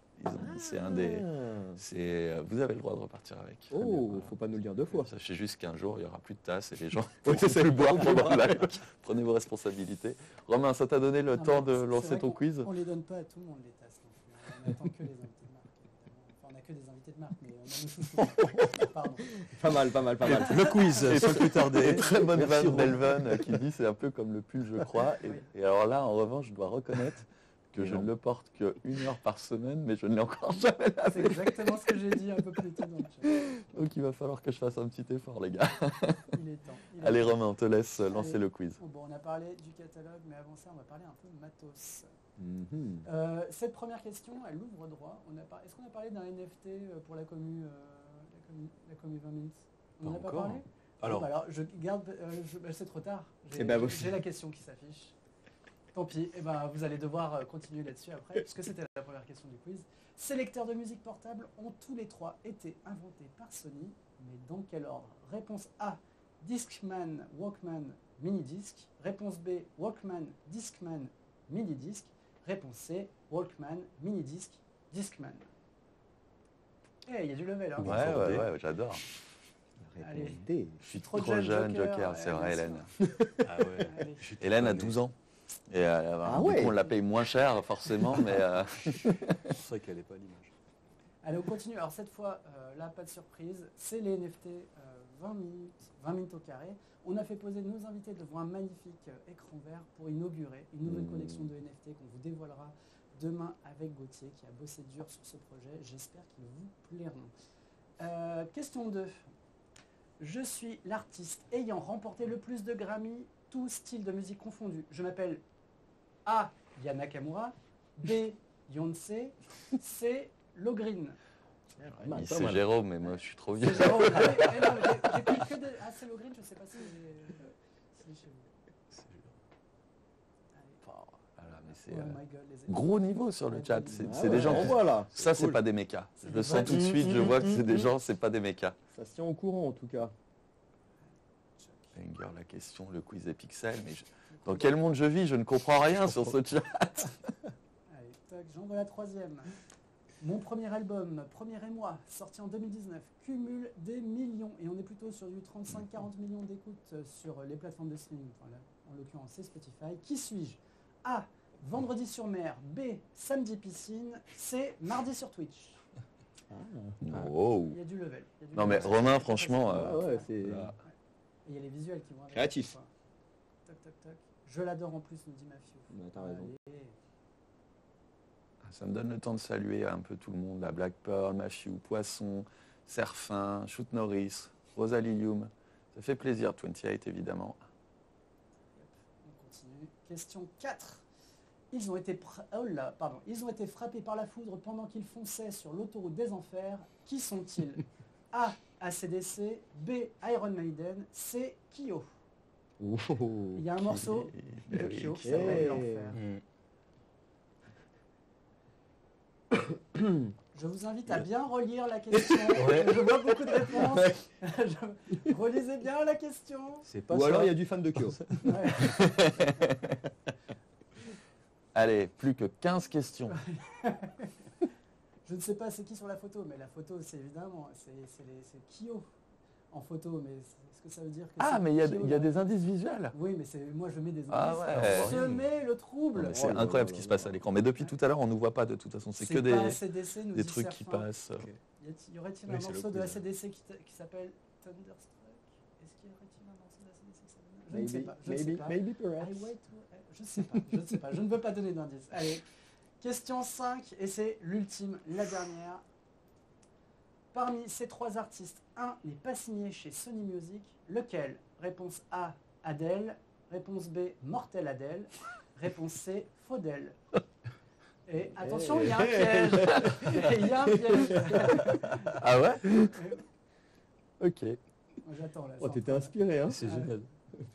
C'est un des... vous avez le droit de repartir avec. Très Oh, bien. faut pas nous le dire deux fois. Sachez juste qu'un jour, il n'y aura plus de tasses et les gens vont essayer de boire pendant le live. Prenez vos responsabilités. Romain, ça t'a donné le Non, temps mais de c'est lancer vrai ton qu'on- quiz? On les donne pas à tout le monde, les tasses. Non plus, hein. On attend que les invités de marque, évidemment. Enfin, on n'a que des invités de marque, mais on a nos chouchous. Pardon. Pas mal, pas mal, pas mal. Le quiz, sans plus tarder. Et très bonne Merci, vanne Romain. d'Elven qui dit c'est un peu comme le pull, je crois. Et alors là, en revanche, je dois reconnaître que je Non. ne le porte qu'une heure par semaine, mais je ne l'ai encore jamais C'est lavé. exactement ce que j'ai dit un peu plus tôt dans le chat. Donc il va falloir que je fasse un petit effort, les gars. Il est temps. il est Allez, temps. Romain, on te laisse lancer Allez. le quiz. Bon, on a parlé du catalogue, mais avant ça, on va parler un peu matos. Mhm. Cette première question, elle ouvre droit. Est-ce qu'on a parlé d'un NFT pour la commu 20 minutes? On n'en a Pas pas encore. parlé? Alors, Bon, bah alors, je garde. C'est trop tard. Eh ben, vous- J'ai la question qui s'affiche. Tant pis. Eh ben, vous allez devoir continuer là-dessus après, puisque c'était la première question du quiz. Ces lecteurs de musique portable ont tous les trois été inventés par Sony, mais dans quel ordre? Réponse A, Discman, Walkman, Minidisc. Réponse B, Walkman, Discman, Minidisc. Réponse C, Walkman, Minidisc, Discman. Eh, il y a du level, hein. Ouais, j'adore. La Allez. réponse D. Je suis Trop trop jeune, jeune, Joker. Joker, c'est vrai, bien Hélène. ah ouais. Allez. J'étais Hélène pas a né. 12 ans. Et Ah du ouais. coup, on la paye moins cher, forcément, mais C'est vrai qu'elle n'est pas à l'image. Allez, on continue. Alors cette fois, là, pas de surprise, c'est les NFT 20 minutes au carré. On a fait poser nos invités devant un magnifique écran vert pour inaugurer une nouvelle collection de NFT qu'on vous dévoilera demain avec Gauthier qui a bossé dur sur ce projet. J'espère qu'ils vous plairont. Question 2. Je suis l'artiste ayant remporté le plus de Grammy, tous styles de musique confondus. Je m'appelle A. Yana Nakamura, B. Beyoncé, C. Logreen. Mal, pas c'est mal. Jérôme, mais moi, je suis trop vieux. C'est Jérôme. Ah oui, eh non, j'ai pris que de... Ah, c'est Logreen, je sais pas si j'ai... Si chez vous. Allez. Voilà, mais c'est Oh my God, les amis. gros niveau sur le chat. C'est Ah des ouais, gens. on voit là. Ça, c'est cool. pas des mécas. C'est Je des le sens vrais- tout de suite. Je vois que c'est des gens, c'est pas des mécas. Ça se tient au courant en tout cas. Banger, la question, le quiz est pixel, mais dans quel monde je vis? Je ne comprends rien sur ce chat. Allez, toc, j'envoie la troisième. Mon premier album, Premier émoi, sorti en 2019, cumule des millions, et on est plutôt sur du 35-40 millions d'écoutes sur les plateformes de streaming. Enfin, là, en l'occurrence, c'est Spotify. Qui suis-je? A. Vendredi sur mer. B. Samedi piscine. C. Mardi sur Twitch. Wow. Il y a du level. il y a du Non, mais level. Romain, franchement, Ah ouais, c'est. là. Et il y a les visuels qui vont avec. Créatif. Quoi. Toc, toc, toc. Je l'adore en plus, nous dit Mafiou. Bah, t'as raison. Allez. Ça me donne le temps de saluer un peu tout le monde. La Black Pearl, Machiou, Poisson, Serfin, Shoot Norris, Rosalie Lium. Ça fait plaisir, 28 évidemment. On continue. Question 4. Ils ont été frappés par la foudre pendant qu'ils fonçaient sur l'autoroute des enfers. Qui sont-ils? A. AC/DC, B. Iron Maiden, C. Kyo. Oh. Il y a un morceau de Ben oui. Kyo qui s'appelle Eh. L'Enfer. Je vous invite à bien relire la question. Je vois beaucoup de réponses. Relisez bien la question. C'est pas Ou ça. alors il y a du fan de Kyo. Ouais. Allez, plus que 15 questions. Je ne sais pas c'est qui sur la photo, mais la photo, c'est évidemment, c'est Kyo en photo, mais est-ce que ça veut dire que Ah, c'est mais il y a Kyo, des indices visuels. Oui, mais moi je mets des indices. Ah ouais. pour semer le Non, trouble. mais C'est Oh là incroyable là ce qui se là passe là. à l'écran. Mais depuis tout à l'heure, on ne nous voit pas de toute façon. C'est que pas des AC/DC, nous dit trucs qui Serfin. passent. Y aurait-il Oui, un c'est le morceau de quiz. AC/DC qui s'appelle Thunderstruck? Est-ce qu'il y aurait-il un morceau d'ACDC qui s'appelle... Je ne sais Maybe, pas. Je ne sais maybe, pas. maybe perhaps. Je ne sais pas. Je ne sais pas. Je ne veux pas donner d'indice. Allez, question 5, et c'est l'ultime, la dernière. Parmi ces trois artistes, un n'est pas signé chez Sony Music. Lequel? Réponse A, Adele. Réponse B, Mortel Adele. Réponse C, Faudel. Et attention, il y a un piège. Il y a un piège. Ah ouais? Ok. Moi, j'attends là. Oh, t'étais inspiré, hein? C'est génial.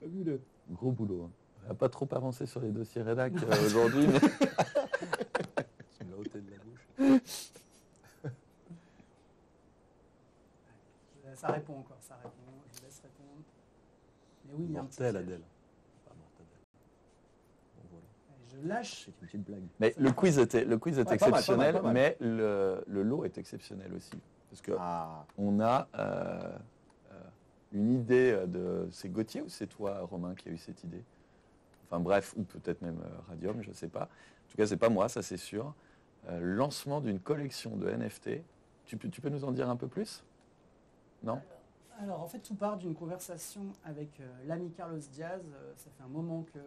Fabuleux. Gros boulot. On n'a pas trop avancé sur les dossiers rédac aujourd'hui, mais Tu me l'as ôté de la bouche. Ça répond encore, ça répond. Je vous laisse répondre. Mais oui, il y a un petit Mortel, piège. Adèle. Pas mortadelle. Bon, voilà. Allez, je lâche. C'est une petite blague. mais le quiz était pas mal, exceptionnel, pas mal. mais le lot est exceptionnel aussi. Parce que Ah, on a une idée de... C'est Gauthier ou c'est toi, Romain, qui a eu cette idée? Enfin bref, ou peut-être même Radium, je ne sais pas. En tout cas, c'est pas moi, ça c'est sûr. Lancement d'une collection de NFT. Tu peux nous en dire un peu plus? Non? Alors, en fait, tout part d'une conversation avec l'ami Carlos Diaz. Ça fait un moment que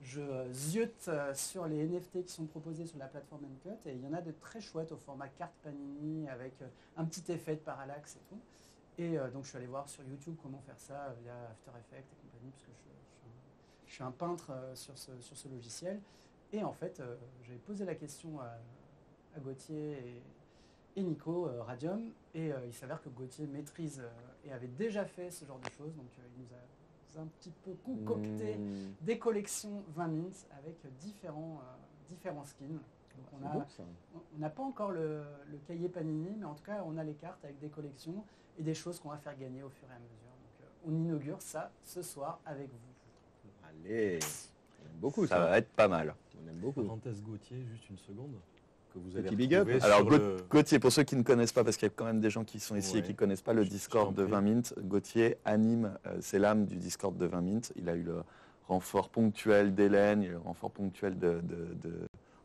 je ziote sur les NFT qui sont proposés sur la plateforme Uncut. Et il y en a de très chouettes au format carte Panini avec un petit effet de parallaxe et tout. Et donc, je suis allé voir sur YouTube comment faire ça via After Effects et compagnie, parce que je suis un peintre sur ce logiciel. Et en fait, j'avais posé la question à Gauthier et Nico Radium, et il s'avère que Gauthier maîtrise et avait déjà fait ce genre de choses, donc il nous a un petit peu concocté des collections 20 minutes avec différents skins. Donc c'est beau, ça. on n'a pas encore le cahier Panini, mais en tout cas on a les cartes avec des collections et des choses qu'on va faire gagner au fur et à mesure. Donc on inaugure ça ce soir avec vous. Allez, on aime beaucoup Ça ça. va être pas mal. On aime beaucoup. Parenthèse Gauthier, juste une seconde. Que vous allez Petit big up. retrouver Alors sur le... Gauthier, pour ceux qui ne connaissent pas, parce qu'il y a quand même des gens qui sont ici et Ouais. qui ne connaissent pas le Je Discord t'en de prie. 20 minutes, Gauthier anime, c'est l'âme du Discord de 20 minutes. Il a eu le renfort ponctuel d'Hélène, il a eu le renfort ponctuel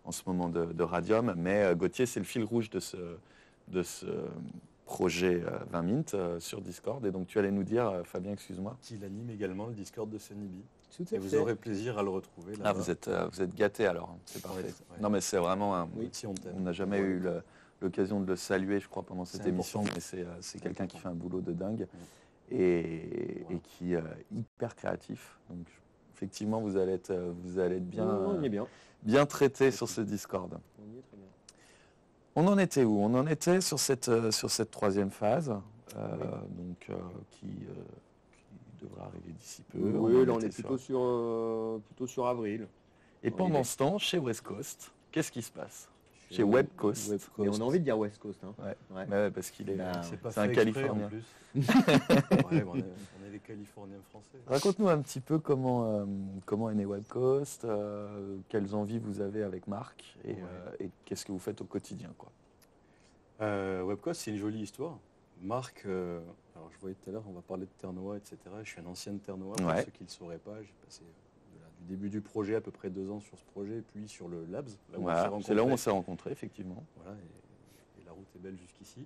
en ce moment de Radium, mais Gauthier, c'est le fil rouge de ce projet 20 minutes sur Discord. Et donc tu allais nous dire, Fabien, excuse-moi. Qu'il anime également le Discord de Sunnybi. Tout à Et vous fait. aurez plaisir à le retrouver là-bas. Ah, vous êtes gâtés alors, hein. C'est parfait. Ouais. Non mais c'est vraiment un... Oui. Si on t'aime. On n'a jamais eu l'occasion de le saluer, je crois, pendant cette C'est émission, important. mais c'est quelqu'un qui fait un boulot de dingue Ouais. et qui est hyper créatif. Donc, effectivement, vous allez être On y est bien. bien traité sur ce Discord. On y est très bien. On en était où? On en était sur cette troisième phase, qui devra arriver d'ici peu. Oui, là on était est plutôt sur avril. Et on pendant est- ce temps, chez West Coast, qu'est-ce qui se passe? Chez Web Coast. Et on a envie de dire West Coast. Hein. Ouais. Ouais. Ouais, parce qu'il est... Bah, C'est pas C'est un fait exprès, Californien. en plus. Ouais, on est des Californiens français. Raconte-nous un petit peu comment est né Web Coast, quelles envies vous avez avec Marc et qu'est-ce que vous faites au quotidien, quoi. Webcoast, c'est une jolie histoire. Marc, alors je voyais tout à l'heure, on va parler de Ternois, etc. Je suis un ancien de Ternois, pour Ouais. ceux qui ne le sauraient pas. J'ai passé du début du projet à peu près 2 ans sur ce projet, puis sur le Labs. Là où on Voilà, s'est c'est là où on rencontrés. s'est rencontrés, effectivement. Voilà, et la route est belle jusqu'ici.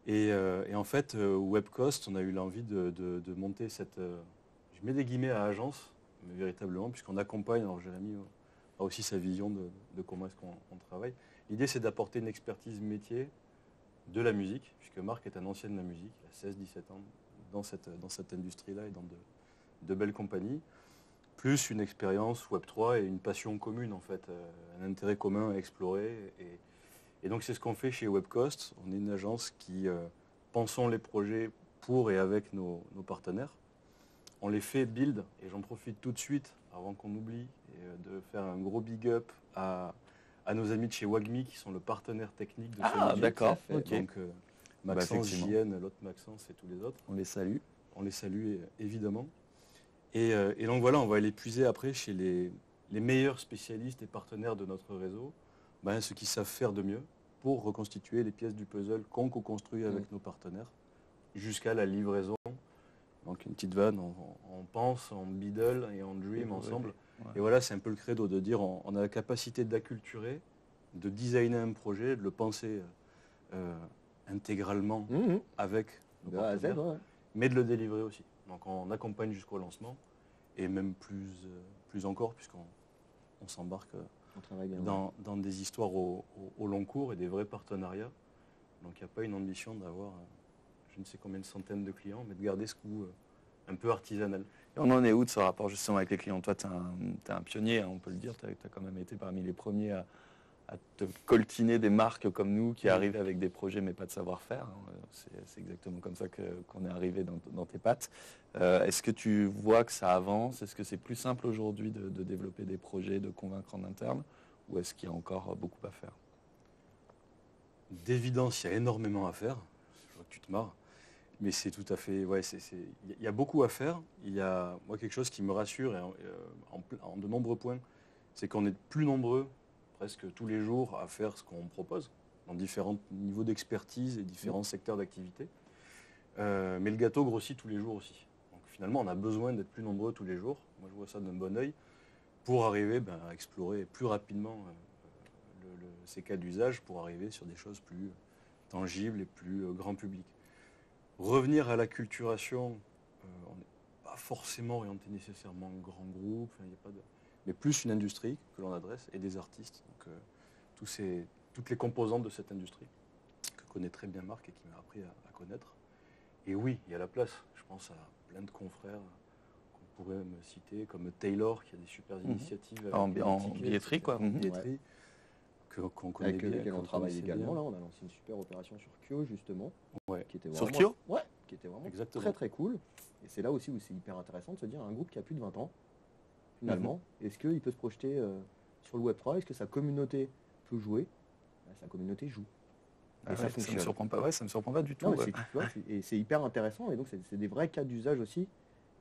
Et en fait, Webcoast, on a eu l'envie de monter cette... je mets des guillemets à agence, mais véritablement, puisqu'on accompagne, alors Jérémy a aussi sa vision de comment est-ce qu'on travaille. L'idée, c'est d'apporter une expertise métier de la musique, puisque Marc est un ancien de la musique, il a 16-17 ans dans cette industrie-là et dans de belles compagnies, plus une expérience Web3 et une passion commune, en fait, un intérêt commun à explorer. Et donc c'est ce qu'on fait chez Webcoast. On est une agence qui pensons les projets pour et avec nos partenaires. On les fait build, et j'en profite tout de suite, avant qu'on oublie, de faire un gros big up à nos amis de chez Wagmi, qui sont le partenaire technique de ce Ah, module. d'accord, tout à ok. Donc Maxence, effectivement. JN, l'autre Maxence et tous les autres. On les salue. On les salue évidemment. Et donc voilà, on va aller puiser après chez les meilleurs spécialistes et partenaires de notre réseau, ceux qui savent faire de mieux pour reconstituer les pièces du puzzle qu'on co-construit avec nos partenaires jusqu'à la livraison. Donc une petite vanne, on pense, on biddle et on dream ensemble. Ouais. Et voilà, c'est un peu le credo de dire on a la capacité d'acculturer, de designer un projet, de le penser intégralement avec nos De A à Z, partenaires, ouais. mais de le délivrer aussi. Donc on accompagne jusqu'au lancement et même plus encore puisqu'on s'embarque On travaille bien. dans des histoires au long cours et des vrais partenariats. Donc il n'y a pas une ambition d'avoir je ne sais combien de centaines de clients, mais de garder ce goût un peu artisanal. Et on en est où de ce rapport justement avec les clients? Toi, tu es un pionnier, hein, on peut le dire, tu as quand même été parmi les premiers à te coltiner des marques comme nous qui arrivent avec des projets mais pas de savoir-faire. Hein. C'est exactement comme ça qu'on est arrivé dans tes pattes. Est-ce que tu vois que ça avance? Est-ce que c'est plus simple aujourd'hui de développer des projets, de convaincre en interne? Ou est-ce qu'il y a encore beaucoup à faire? D'évidence, il y a énormément à faire. Je vois que tu te marres. Mais c'est tout à fait... Ouais, il y a beaucoup à faire. Il y a, moi, quelque chose qui me rassure en de nombreux points, c'est qu'on est plus nombreux, presque tous les jours, à faire ce qu'on propose, dans différents niveaux d'expertise et différents secteurs d'activité. Mais le gâteau grossit tous les jours aussi. Donc finalement, on a besoin d'être plus nombreux tous les jours. Moi, je vois ça d'un bon œil pour arriver à explorer plus rapidement ces cas d'usage pour arriver sur des choses plus tangibles et plus grand public. Revenir à l'acculturation, on n'est pas forcément orienté nécessairement grand groupe, il n'y a pas de... mais plus une industrie que l'on adresse et des artistes. Donc, toutes les composantes de cette industrie que connaît très bien Marc et qui m'a appris à connaître. Et oui, il y a la place. Je pense à plein de confrères qu'on pourrait me citer, comme Taylor, qui a des super initiatives. En billetterie, quoi. En billetterie, qu'on connaît avec bien. lequel on travaille également. Bien. Là, on a lancé une super opération sur Kyo, justement. Ouais. Qui était Sur vraiment, Kyo? Ouais, qui était vraiment Exactement. très très cool. Et c'est là aussi où c'est hyper intéressant de se dire, un groupe qui a plus de 20 ans, finalement, est-ce qu'il peut se projeter sur le Web3? Est-ce que sa communauté peut jouer? Sa communauté joue. Et ça fonctionne. me surprend pas. Ouais, ça me surprend pas du tout. Non, mais Ouais. tu vois, et c'est hyper intéressant. Et donc, c'est des vrais cas d'usage aussi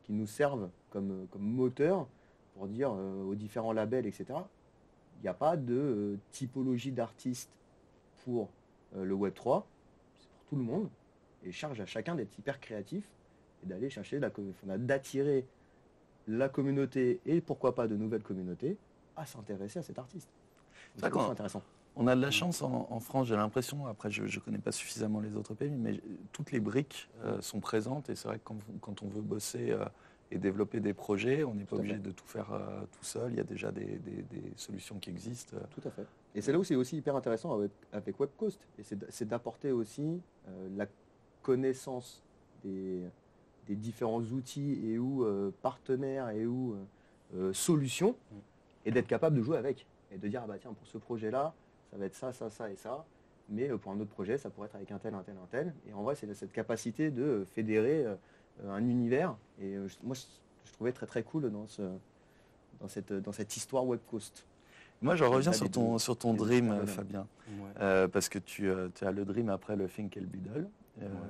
qui nous servent comme moteur pour dire aux différents labels, etc. Il n'y a pas de typologie d'artistes pour le Web3. C'est pour tout le monde. Et charge à chacun d'être hyper créatif et d'aller chercher, d'attirer la communauté et pourquoi pas de nouvelles communautés à s'intéresser à cet artiste. Donc, c'est intéressant. On a de la chance en France, j'ai l'impression, après je ne connais pas suffisamment les autres pays, mais toutes les briques sont présentes et c'est vrai que quand on veut bosser et développer des projets, on n'est pas obligé de tout faire tout seul, il y a déjà des solutions qui existent. Tout à fait. Et c'est là où c'est aussi hyper intéressant avec WebCoast, et c'est d'apporter aussi la connaissance des différents outils et ou partenaires et ou solutions, et d'être capable de jouer avec, et de dire, ah bah tiens, pour ce projet-là, ça va être ça, ça, ça et ça, mais pour un autre projet, ça pourrait être avec un tel, un tel, un tel. Et en vrai, c'est cette capacité de fédérer un univers. Et moi, je trouvais très très cool dans cette histoire WebCoast. Moi, je reviens sur ton dream, Fabien, Ouais. parce que tu as le dream après le Think et le Biddle.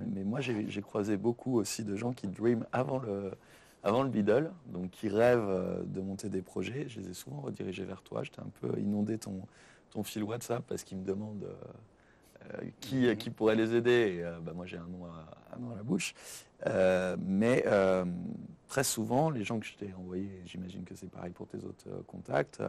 Mais moi, j'ai croisé beaucoup aussi de gens qui dream avant le Biddle, donc qui rêvent de monter des projets. Je les ai souvent redirigés vers toi. J'étais un peu inondé ton fil WhatsApp parce qu'ils me demandent qui pourrait les aider. Et, moi, j'ai un nom à la bouche. Mais très souvent, les gens que je t'ai envoyés, j'imagine que c'est pareil pour tes autres contacts,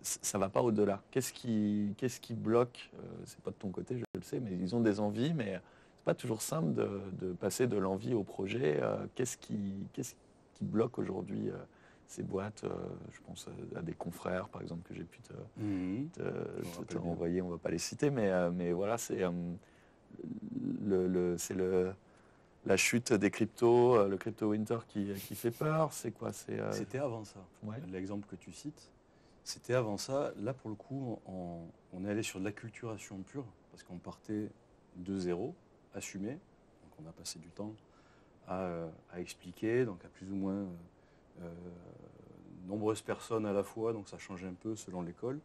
ça ne va pas au-delà. Qu'est-ce qui bloque? C'est pas de ton côté, je le sais, mais ils ont des envies, mais c'est pas toujours simple de passer de l'envie au projet. Qu'est-ce qui bloque aujourd'hui ces boîtes? Je pense à des confrères, par exemple, que j'ai pu te renvoyer. On ne va pas les citer, mais voilà, c'est la chute des cryptos, le crypto winter qui fait peur. C'est quoi? C'était avant ça. Ouais. L'exemple que tu cites, c'était avant ça. Là, pour le coup, on est allé sur de l'acculturation pure, parce qu'on partait de zéro, assumé. Donc on a passé du temps à expliquer, donc à plus ou moins nombreuses personnes à la fois, donc ça changeait un peu selon l'école.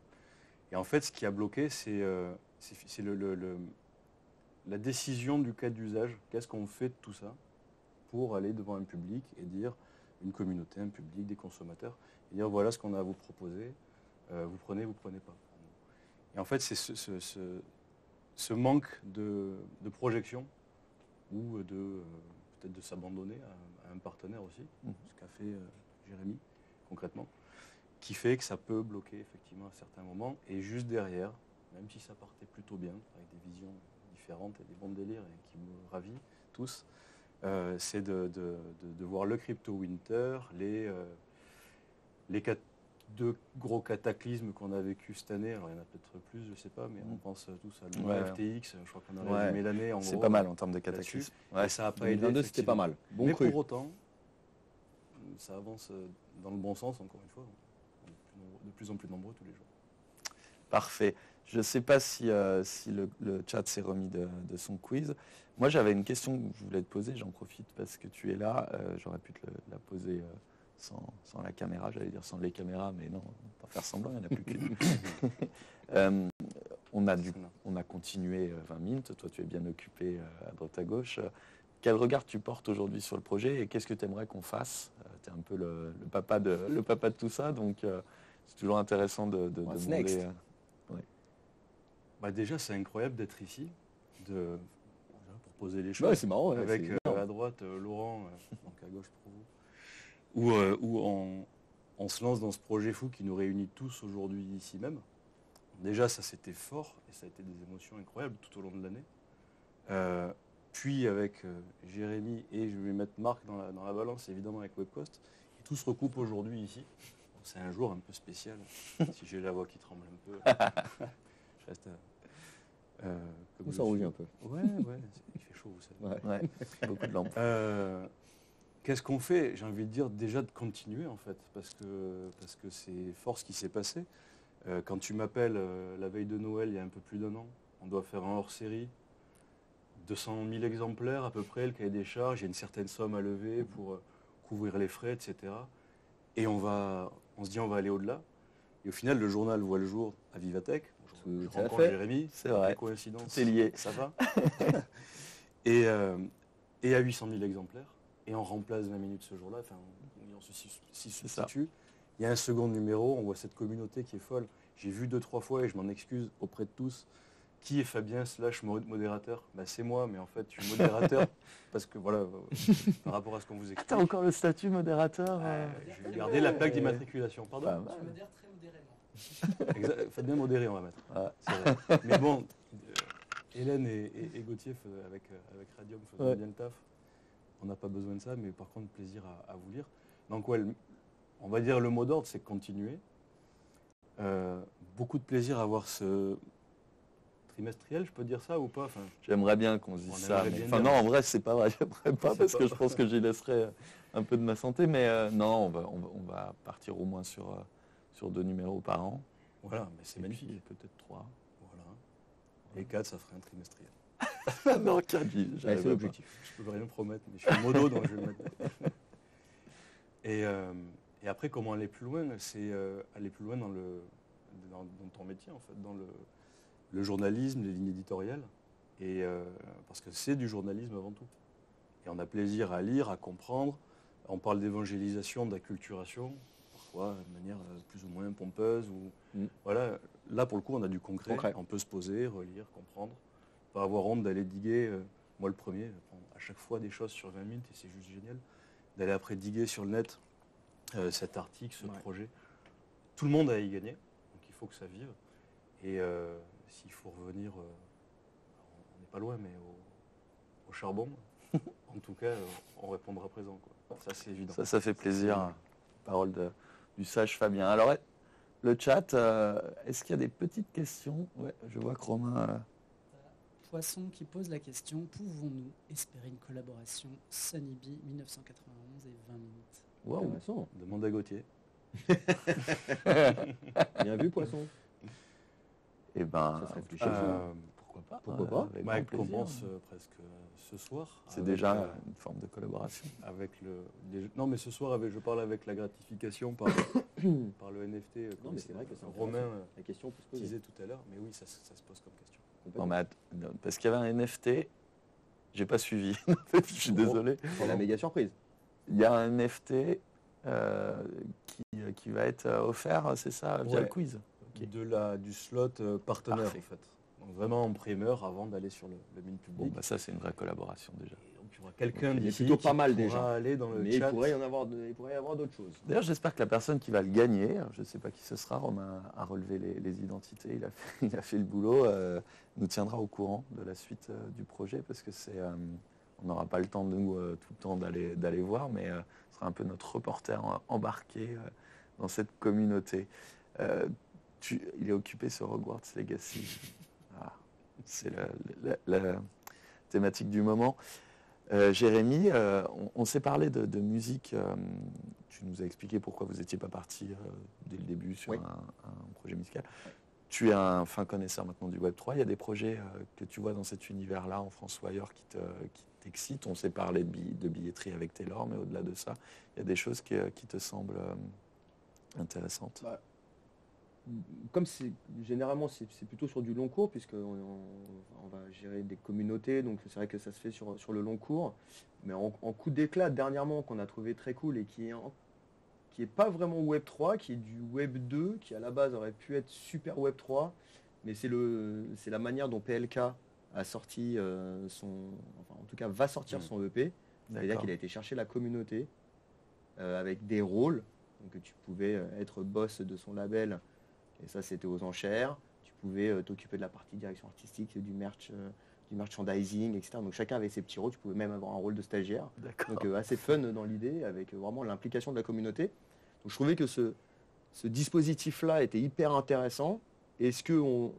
Et en fait, ce qui a bloqué, c'est la décision du cas d'usage. Qu'est-ce qu'on fait de tout ça pour aller devant un public et dire, une communauté, un public, des consommateurs, et dire voilà ce qu'on a à vous proposer, vous prenez pas. Et en fait, c'est ce manque de projection ou peut-être de s'abandonner à un partenaire aussi, ce qu'a fait Jérémy concrètement, qui fait que ça peut bloquer effectivement à certains moments. Et juste derrière, même si ça partait plutôt bien, avec des visions différentes et des bons délires et qui me ravit tous, c'est de voir le crypto winter, les deux gros cataclysmes qu'on a vécu cette année. Alors il y en a peut-être plus, je ne sais pas, mais on pense tous à FTX. Je crois qu'on a résumé l'année en gros. C'est pas mal en termes de cataclysme. Ouais, ça a pas aidé. 2022, c'était pas mal. Bon mais cru. pour autant, ça avance dans le bon sens, encore une fois. On est de plus en plus nombreux tous les jours. Parfait. Je ne sais pas si le chat s'est remis de son quiz. Moi, j'avais une question que je voulais te poser. J'en profite parce que tu es là. J'aurais pu te la poser sans la caméra. J'allais dire sans les caméras, mais non, pas faire semblant, il n'y en a plus qu'une. On a continué 20 minutes. Toi, tu es bien occupé à droite à gauche. Quel regard tu portes aujourd'hui sur le projet et qu'est-ce que tu aimerais qu'on fasse? Tu es un peu le papa de tout ça, donc c'est toujours intéressant de What's demander. next? Bah déjà, c'est incroyable d'être ici, pour poser les choses. Ouais, c'est marrant. Ouais, Avec c'est énorme. à droite Laurent, donc à gauche pour vous, où on se lance dans ce projet fou qui nous réunit tous aujourd'hui ici même. Déjà, ça c'était fort et ça a été des émotions incroyables tout au long de l'année. Puis avec Jérémy et je vais mettre Marc dans la balance, évidemment avec Webcoast, et tout se recoupe aujourd'hui ici. Bon, c'est un jour un peu spécial, si j'ai la voix qui tremble un peu. Je reste... Ou ça rougit un peu. Ouais, il fait chaud, vous savez. Ouais. Beaucoup de lampes. Qu'est-ce qu'on fait? J'ai envie de dire déjà de continuer en fait, parce que c'est fort ce qui s'est passé. Quand tu m'appelles la veille de Noël, il y a un peu plus d'1 an, on doit faire un hors-série, 200 000 exemplaires à peu près, le cahier des charges, il y a une certaine somme à lever pour couvrir les frais, etc. Et on se dit on va aller au-delà. Et au final, le journal voit le jour à Vivatech. Je Tout à rencontre fait. Jérémy, C'est vrai. des coïncidences. Tout est lié. Ça va. et à 800 000 exemplaires. Et on remplace 20 minutes ce jour-là. Enfin, on s'y substitue. Il y a un second numéro, on voit cette communauté qui est folle. J'ai vu 2-3 fois et je m'en excuse auprès de tous. Qui est Fabien / modérateur? C'est moi, mais en fait, je suis modérateur parce que voilà, par rapport à ce qu'on vous explique. T'as encore le statut modérateur Je vais garder la plaque d'immatriculation. Pardon. Pas mal. Je modère très modérément. Fabien modéré, on va mettre. Ah. C'est vrai. Mais bon, Hélène et Gauthier avec Radium faisaient bien le taf. On n'a pas besoin de ça, mais par contre, plaisir à vous lire. Donc, ouais, on va dire le mot d'ordre, c'est continuer. Beaucoup de plaisir à voir ce trimestriel, je peux dire ça ou pas? J'aimerais bien qu'on se dise On ça. aimerait Mais, bien non, dire. en vrai, c'est pas vrai. J'aimerais pas C'est parce pas que je vrai. pense que j'y laisserai un peu de ma santé. Mais non, on va partir au moins sur 2 numéros par an. Voilà, mais c'est Et magnifique. puis, peut-être 3. Voilà. Et 4, ça ferait un trimestriel. non, 4, C'est l'objectif. Je peux rien promettre, mais je suis modo, donc je vais le mettre. Et après, comment aller plus loin? C'est aller plus loin dans ton métier, en fait, dans le journalisme, les lignes éditoriales. Parce que c'est du journalisme avant tout. Et on a plaisir à lire, à comprendre. On parle d'évangélisation, d'acculturation, parfois de manière plus ou moins pompeuse. Voilà. Là, pour le coup, on a du concret. On peut se poser, relire, comprendre. Pas avoir honte d'aller diguer. Moi, le premier, à chaque fois des choses sur 20 minutes, et c'est juste génial. D'aller après diguer sur le net cet article, ce projet. Tout le monde a à y gagner. Donc, il faut que ça vive. Et s'il faut revenir, on n'est pas loin, mais au charbon, en tout cas, on répondra présent, quoi. Ça, c'est évident. Ça fait plaisir. Parole du sage Fabien. Alors, le chat, est-ce qu'il y a des petites questions? Ouais, je vois que Romain... Poisson qui pose la question, pouvons-nous espérer une collaboration Sunny Bee 1991 et 20 minutes? Wow. Intéressant. Demande à Gauthier. Bien vu, Poisson. Eh ben, Ça se réfléchit. pourquoi pas? Pourquoi pas? Avec Mike grand plaisir. commence presque ce soir. C'est avec, déjà une forme de collaboration. Non, mais ce soir, je parle avec la gratification par le NFT. Non, comme mais c'est vrai que c'est Romain La question peut se poser. disait tout à l'heure. Mais oui, ça se pose comme question. Non, mais parce qu'il y avait un NFT, j'ai pas suivi. En fait, je suis désolé. C'est la méga surprise. Il y a un NFT qui va être offert, c'est ça, via le Ouais. quiz. Ok. Du slot partenaire, Parfait. en fait. Donc vraiment en primeur avant d'aller sur le mine public. Bon, bah ça, c'est une vraie collaboration déjà. Et donc il y aura quelqu'un Il est d'ici plutôt qui pas mal pourra déjà. aller dans le Mais chat. il pourrait y avoir d'autres choses. D'ailleurs, j'espère que la personne qui va le gagner, je ne sais pas qui ce sera, Romain a relevé les identités, il a fait le boulot, nous tiendra au courant de la suite du projet parce que on n'aura pas le temps de nous tout le temps d'aller voir, mais ce sera un peu notre reporter embarqué dans cette communauté. Il est occupé sur Hogwarts Legacy. Ah, c'est la thématique du moment. Jérémy, on s'est parlé de musique. Tu nous as expliqué pourquoi vous n'étiez pas parti dès le début sur Oui. un projet musical. Tu es un fin connaisseur maintenant du Web3. Il y a des projets que tu vois dans cet univers-là, en France ou ailleurs, qui t'excitent. On s'est parlé de billetterie avec Taylor, mais au-delà de ça, il y a des choses qui te semblent intéressantes. Bah, comme généralement c'est plutôt sur du long cours, on va gérer des communautés, donc c'est vrai que ça se fait sur le long cours. Mais en coup d'éclat dernièrement qu'on a trouvé très cool et qui est pas vraiment Web3, qui est du Web2, qui à la base aurait pu être super Web3, mais c'est la manière dont PLK a sorti en tout cas va sortir son EP. C'est-à-dire D'accord. qu'il a été chercher la communauté avec des rôles. Donc tu pouvais être boss de son label, et ça c'était aux enchères. Tu pouvais t'occuper de la partie direction artistique, du merchandising, etc. Donc chacun avait ses petits rôles. Tu pouvais même avoir un rôle de stagiaire. D'accord. Donc assez fun dans l'idée, avec vraiment l'implication de la communauté. Donc je trouvais que ce dispositif-là était hyper intéressant. Est-ce que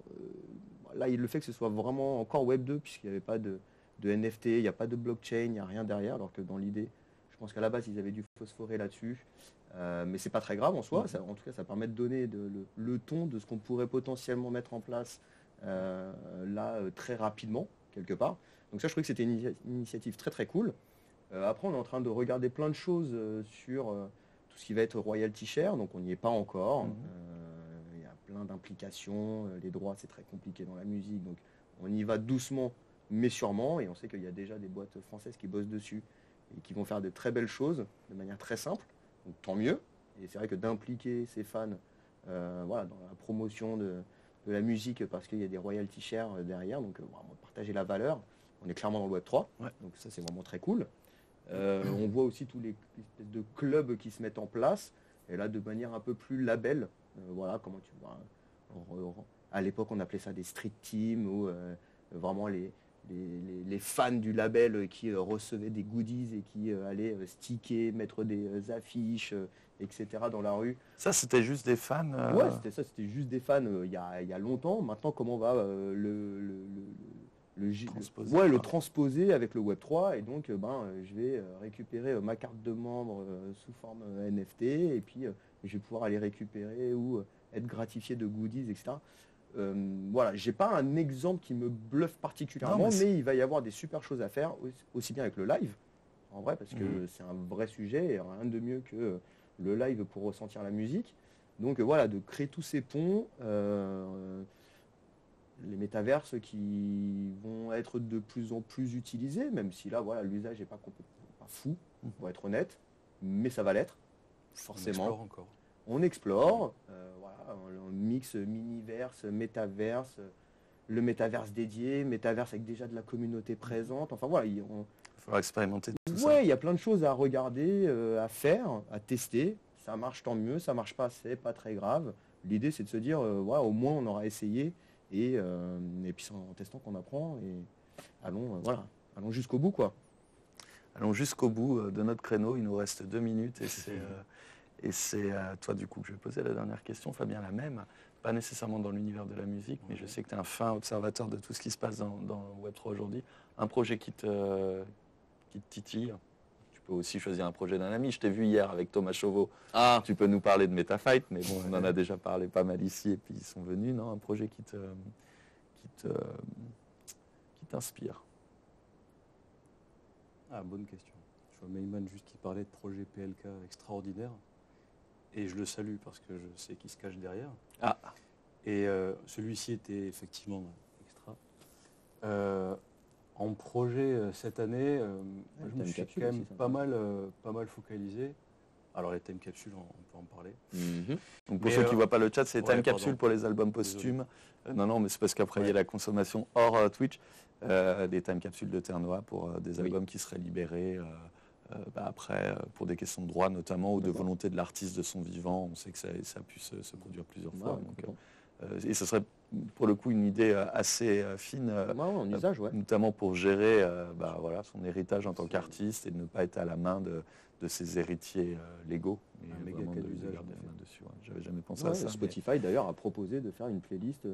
là, le fait que ce soit vraiment encore Web 2, puisqu'il n'y avait pas de NFT, il n'y a pas de blockchain, il n'y a rien derrière, alors que dans l'idée, je pense qu'à la base, ils avaient dû phosphorer là-dessus. Mais c'est pas très grave en soi. En tout cas, ça permet de donner le ton de ce qu'on pourrait potentiellement mettre en place très rapidement, quelque part. Donc ça, je trouvais que c'était une initiative très très cool. Après, on est en train de regarder plein de choses sur tout ce qui va être royalty share, donc on n'y est pas encore. Il y a plein d'implications. Les droits, c'est très compliqué dans la musique, donc on y va doucement, mais sûrement. Et on sait qu'il y a déjà des boîtes françaises qui bossent dessus et qui vont faire de très belles choses de manière très simple. Donc tant mieux. Et c'est vrai que d'impliquer ces fans dans la promotion de la musique, parce qu'il y a des royalty share derrière, donc vraiment partager la valeur. On est clairement dans le Web 3, donc ça c'est vraiment très cool. On voit aussi tous les espèces de clubs qui se mettent en place, et là de manière un peu plus label. Comment tu vois. À l'époque on appelait ça des street teams, où vraiment les fans du label qui recevaient des goodies et qui allaient sticker, mettre des affiches, etc. dans la rue. Ça, c'était juste des fans Ouais, c'était juste des fans il y a longtemps. Maintenant, comment on va le transposer avec le Web3, et donc je vais récupérer ma carte de membre sous forme NFT, et puis je vais pouvoir aller récupérer ou être gratifié de goodies, etc. J'ai pas un exemple qui me bluffe particulièrement, mais il va y avoir des super choses à faire, aussi bien avec le live, en vrai, parce que c'est un vrai sujet, et rien de mieux que le live pour ressentir la musique. Donc de créer tous ces ponts, les métaverses qui vont être de plus en plus utilisés, même si là, l'usage n'est pas complètement pas fou, pour être honnête, mais ça va l'être, forcément. On explore encore. On explore, on mixe miniverse, métaverse, le métaverse dédié, métaverse avec déjà de la communauté présente. Enfin il va falloir expérimenter tout ça. Ouais, il y a plein de choses à regarder, à faire, à tester. Ça marche, tant mieux. Ça marche pas, c'est pas très grave. L'idée, c'est de se dire, au moins on aura essayé, et puis c'est en testant qu'on apprend, et allons jusqu'au bout, quoi. Allons jusqu'au bout de notre créneau. Il nous reste 2 minutes, et c'est à toi du coup que je vais poser la dernière question, Fabien, la même. Pas nécessairement dans l'univers de la musique, mais je sais que tu es un fin observateur de tout ce qui se passe dans le Web3 aujourd'hui. Un projet qui te titille. Tu peux aussi choisir un projet d'un ami. Je t'ai vu hier avec Thomas Chauveau. Tu peux nous parler de MetaFight, mais bon, on en a déjà parlé pas mal ici, et puis ils sont venus. Non, un projet qui t'inspire. Bonne question. Je vois Mayman juste qui parlait de projet PLK extraordinaire. Et je le salue parce que je sais qu'il se cache derrière. Et celui-ci était effectivement extra. En projet cette année, je me suis quand même pas mal focalisé. Alors les time capsules, on peut en parler. Donc pour ceux qui ne voient pas le chat, c'est time capsules pour les albums posthumes. Non, mais c'est parce qu'après il y a la consommation hors Twitch. Des time capsules de Ternois pour des albums qui seraient libérés après, pour des questions de droit notamment, ou de volonté de l'artiste de son vivant. On sait que ça a pu se produire plusieurs fois. Et ce serait pour le coup une idée assez fine, en usage, notamment pour gérer son héritage en tant qu'artiste, et de ne pas être à la main de ses héritiers légaux. Un méga cas d'usage. J'avais jamais pensé à ça. Spotify d'ailleurs a proposé de faire une playlist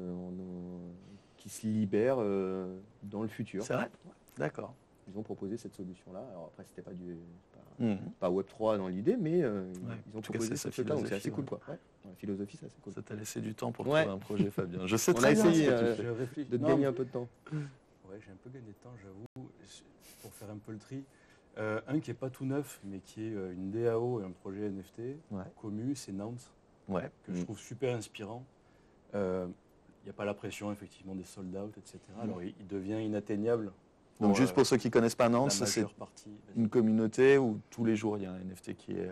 qui se libère dans le futur. C'est vrai ? D'accord. Ils ont proposé cette solution-là. Alors après, c'était pas pas Web3 dans l'idée, mais ils ont proposé cette chose-là, donc c'est assez cool, quoi. philosophie, ça c'est cool. Ça t'a laissé du temps pour Ouais. trouver un projet, Fabien. Je sais On très a bien essayé, ce que tu fais. Je réfléchis. De te Non, gagner un peu de temps. Ouais, j'ai un peu gagné de temps, j'avoue, pour faire un peu le tri. Un qui n'est pas tout neuf, mais qui est une DAO et un projet NFT, Ouais. commu, c'est Nance, Ouais. que je trouve super inspirant. Il n'y a pas la pression, effectivement, des sold-out, etc. Alors, il devient inatteignable. Donc juste pour ceux qui connaissent pas la Nantes, ça, c'est majeure partie. Vas-y. une communauté où tous les jours il y a un NFT C'est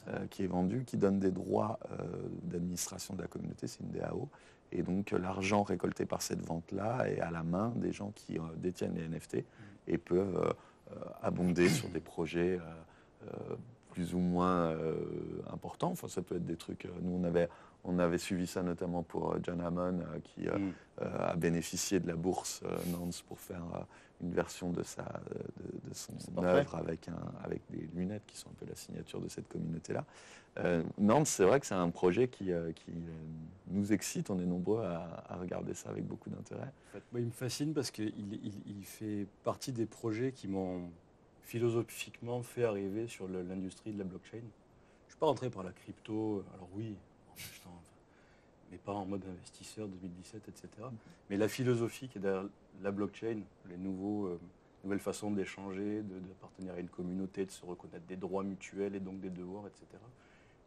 ça. qui est vendu, qui donne des droits d'administration de la communauté, c'est une DAO. Et donc l'argent récolté par cette vente-là est à la main des gens qui détiennent les NFT et peuvent abonder sur des projets plus ou moins importants. Enfin, ça peut être des trucs. Nous, on avait suivi ça notamment pour John Hammond qui a bénéficié de la bourse Nance pour faire une version de son œuvre avec des lunettes qui sont un peu la signature de cette communauté-là. Nance, c'est vrai que c'est un projet qui nous excite. On est nombreux à regarder ça avec beaucoup d'intérêt. En fait, moi, il me fascine parce qu'il fait partie des projets qui m'ont philosophiquement fait arriver sur l'industrie de la blockchain. Je ne suis pas rentré par la crypto, alors oui, en achetant, mais pas en mode investisseur 2017, etc. Mais la philosophie qui est derrière la blockchain, les nouvelles façons d'échanger, d'appartenir à une communauté, de se reconnaître des droits mutuels et donc des devoirs, etc.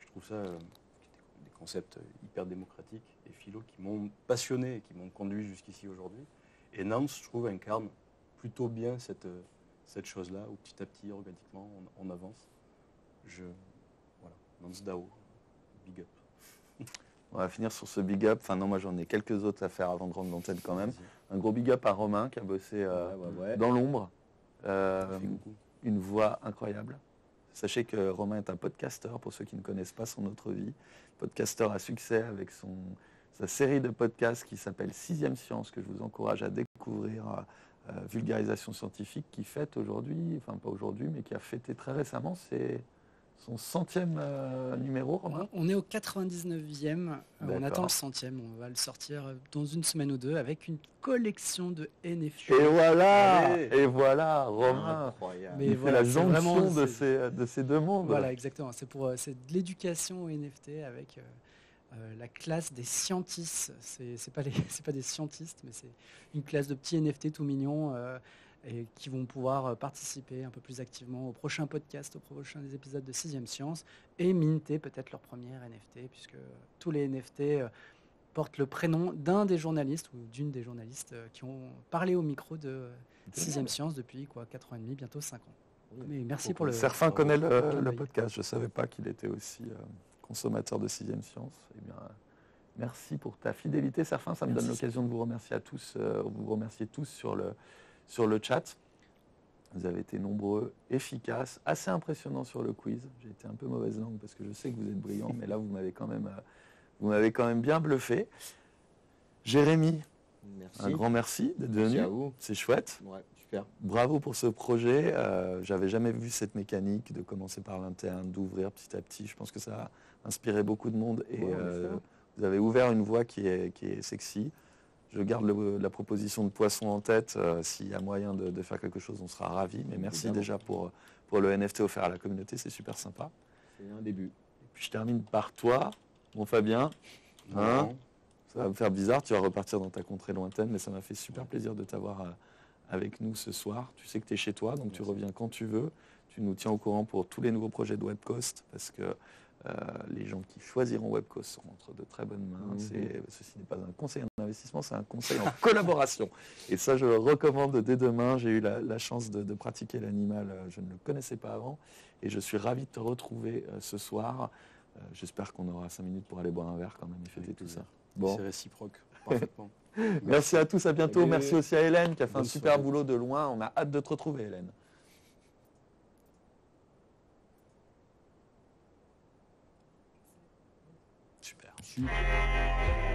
Je trouve ça des concepts hyper démocratiques et philo qui m'ont passionné et qui m'ont conduit jusqu'ici aujourd'hui. Et Nance, je trouve, incarne plutôt bien cette chose-là, où petit à petit, organiquement, on avance. Voilà, Nance DAO, big up. On va finir sur ce big up. Enfin non, moi j'en ai quelques autres à faire avant de rendre l'antenne quand même. Vas-y. Un gros big up à Romain qui a bossé Ouais. dans l'ombre. Merci beaucoup. Une voix incroyable. Sachez que Romain est un podcasteur, pour ceux qui ne connaissent pas son autre vie. Podcasteur à succès avec sa série de podcasts qui s'appelle 6e Science, que je vous encourage à découvrir. Vulgarisation scientifique qui fête aujourd'hui, enfin pas aujourd'hui, mais qui a fêté très récemment son 100e numéro, Romain. On est au 99e, on D'accord. attend le 100e, on va le sortir dans une semaine ou deux avec une collection de NFT. Et voilà, Romain. Incroyable. Mais Il voilà, fait la c'est vraiment- jonction de ces deux mondes. Voilà, exactement. C'est de l'éducation au NFT avec la classe des scientistes. C'est pas des scientistes, mais c'est une classe de petits NFT tout mignons et qui vont pouvoir participer un peu plus activement au prochain podcast, au prochain des épisodes de 6e Science et minter peut-être leur première NFT, puisque tous les NFT portent le prénom d'un des journalistes ou d'une des journalistes qui ont parlé au micro de 6e Science depuis 4 ans et demi, bientôt 5 ans. Mais merci pour le... Serfin connaît le d'œil. podcast. Je ne savais pas qu'il était aussi consommateur de 6e Science. Eh bien, merci pour ta fidélité, Serfin. Ça me donne l'occasion de vous remercier tous sur le chat. Vous avez été nombreux, efficaces, assez impressionnants sur le quiz. J'ai été un peu mauvaise langue parce que je sais que vous êtes brillants, mais là, vous m'avez quand même bien bluffé. Jérémy, Merci. un grand merci d'être venu. Merci à vous. C'est chouette. Ouais, super. Bravo pour ce projet. J'avais jamais vu cette mécanique de commencer par l'interne, d'ouvrir petit à petit. Je pense que ça a inspiré beaucoup de monde et Ouais, on espère. vous avez ouvert une voie qui est sexy. Je garde la proposition de poisson en tête. S'il y a moyen de faire quelque chose, on sera ravis. Mais merci Évidemment. déjà pour le NFT offert à la communauté. C'est super sympa. C'est un début. Et puis je termine par toi, mon Fabien. Hein, Non. ça va me faire bizarre, tu vas repartir dans ta contrée lointaine, mais ça m'a fait super plaisir de t'avoir avec nous ce soir. Tu sais que tu es chez toi, donc tu reviens quand tu veux. Tu nous tiens au courant pour tous les nouveaux projets de Webcoast, parce que les gens qui choisiront Webcoast sont entre de très bonnes mains. Ceci n'est pas un conseil en investissement, c'est un conseil en collaboration. Et ça, je le recommande dès demain. J'ai eu la chance de pratiquer l'animal, je ne le connaissais pas avant, et je suis ravi de te retrouver ce soir. J'espère qu'on aura 5 minutes pour aller boire un verre quand même et fêter Avec tout ça. plaisir. Bon. C'est réciproque, parfaitement. Merci à tous, à bientôt. Salut. Merci aussi à Hélène qui a fait un Bonne super soirée. boulot de loin. On a hâte de te retrouver, Hélène. Super. Super.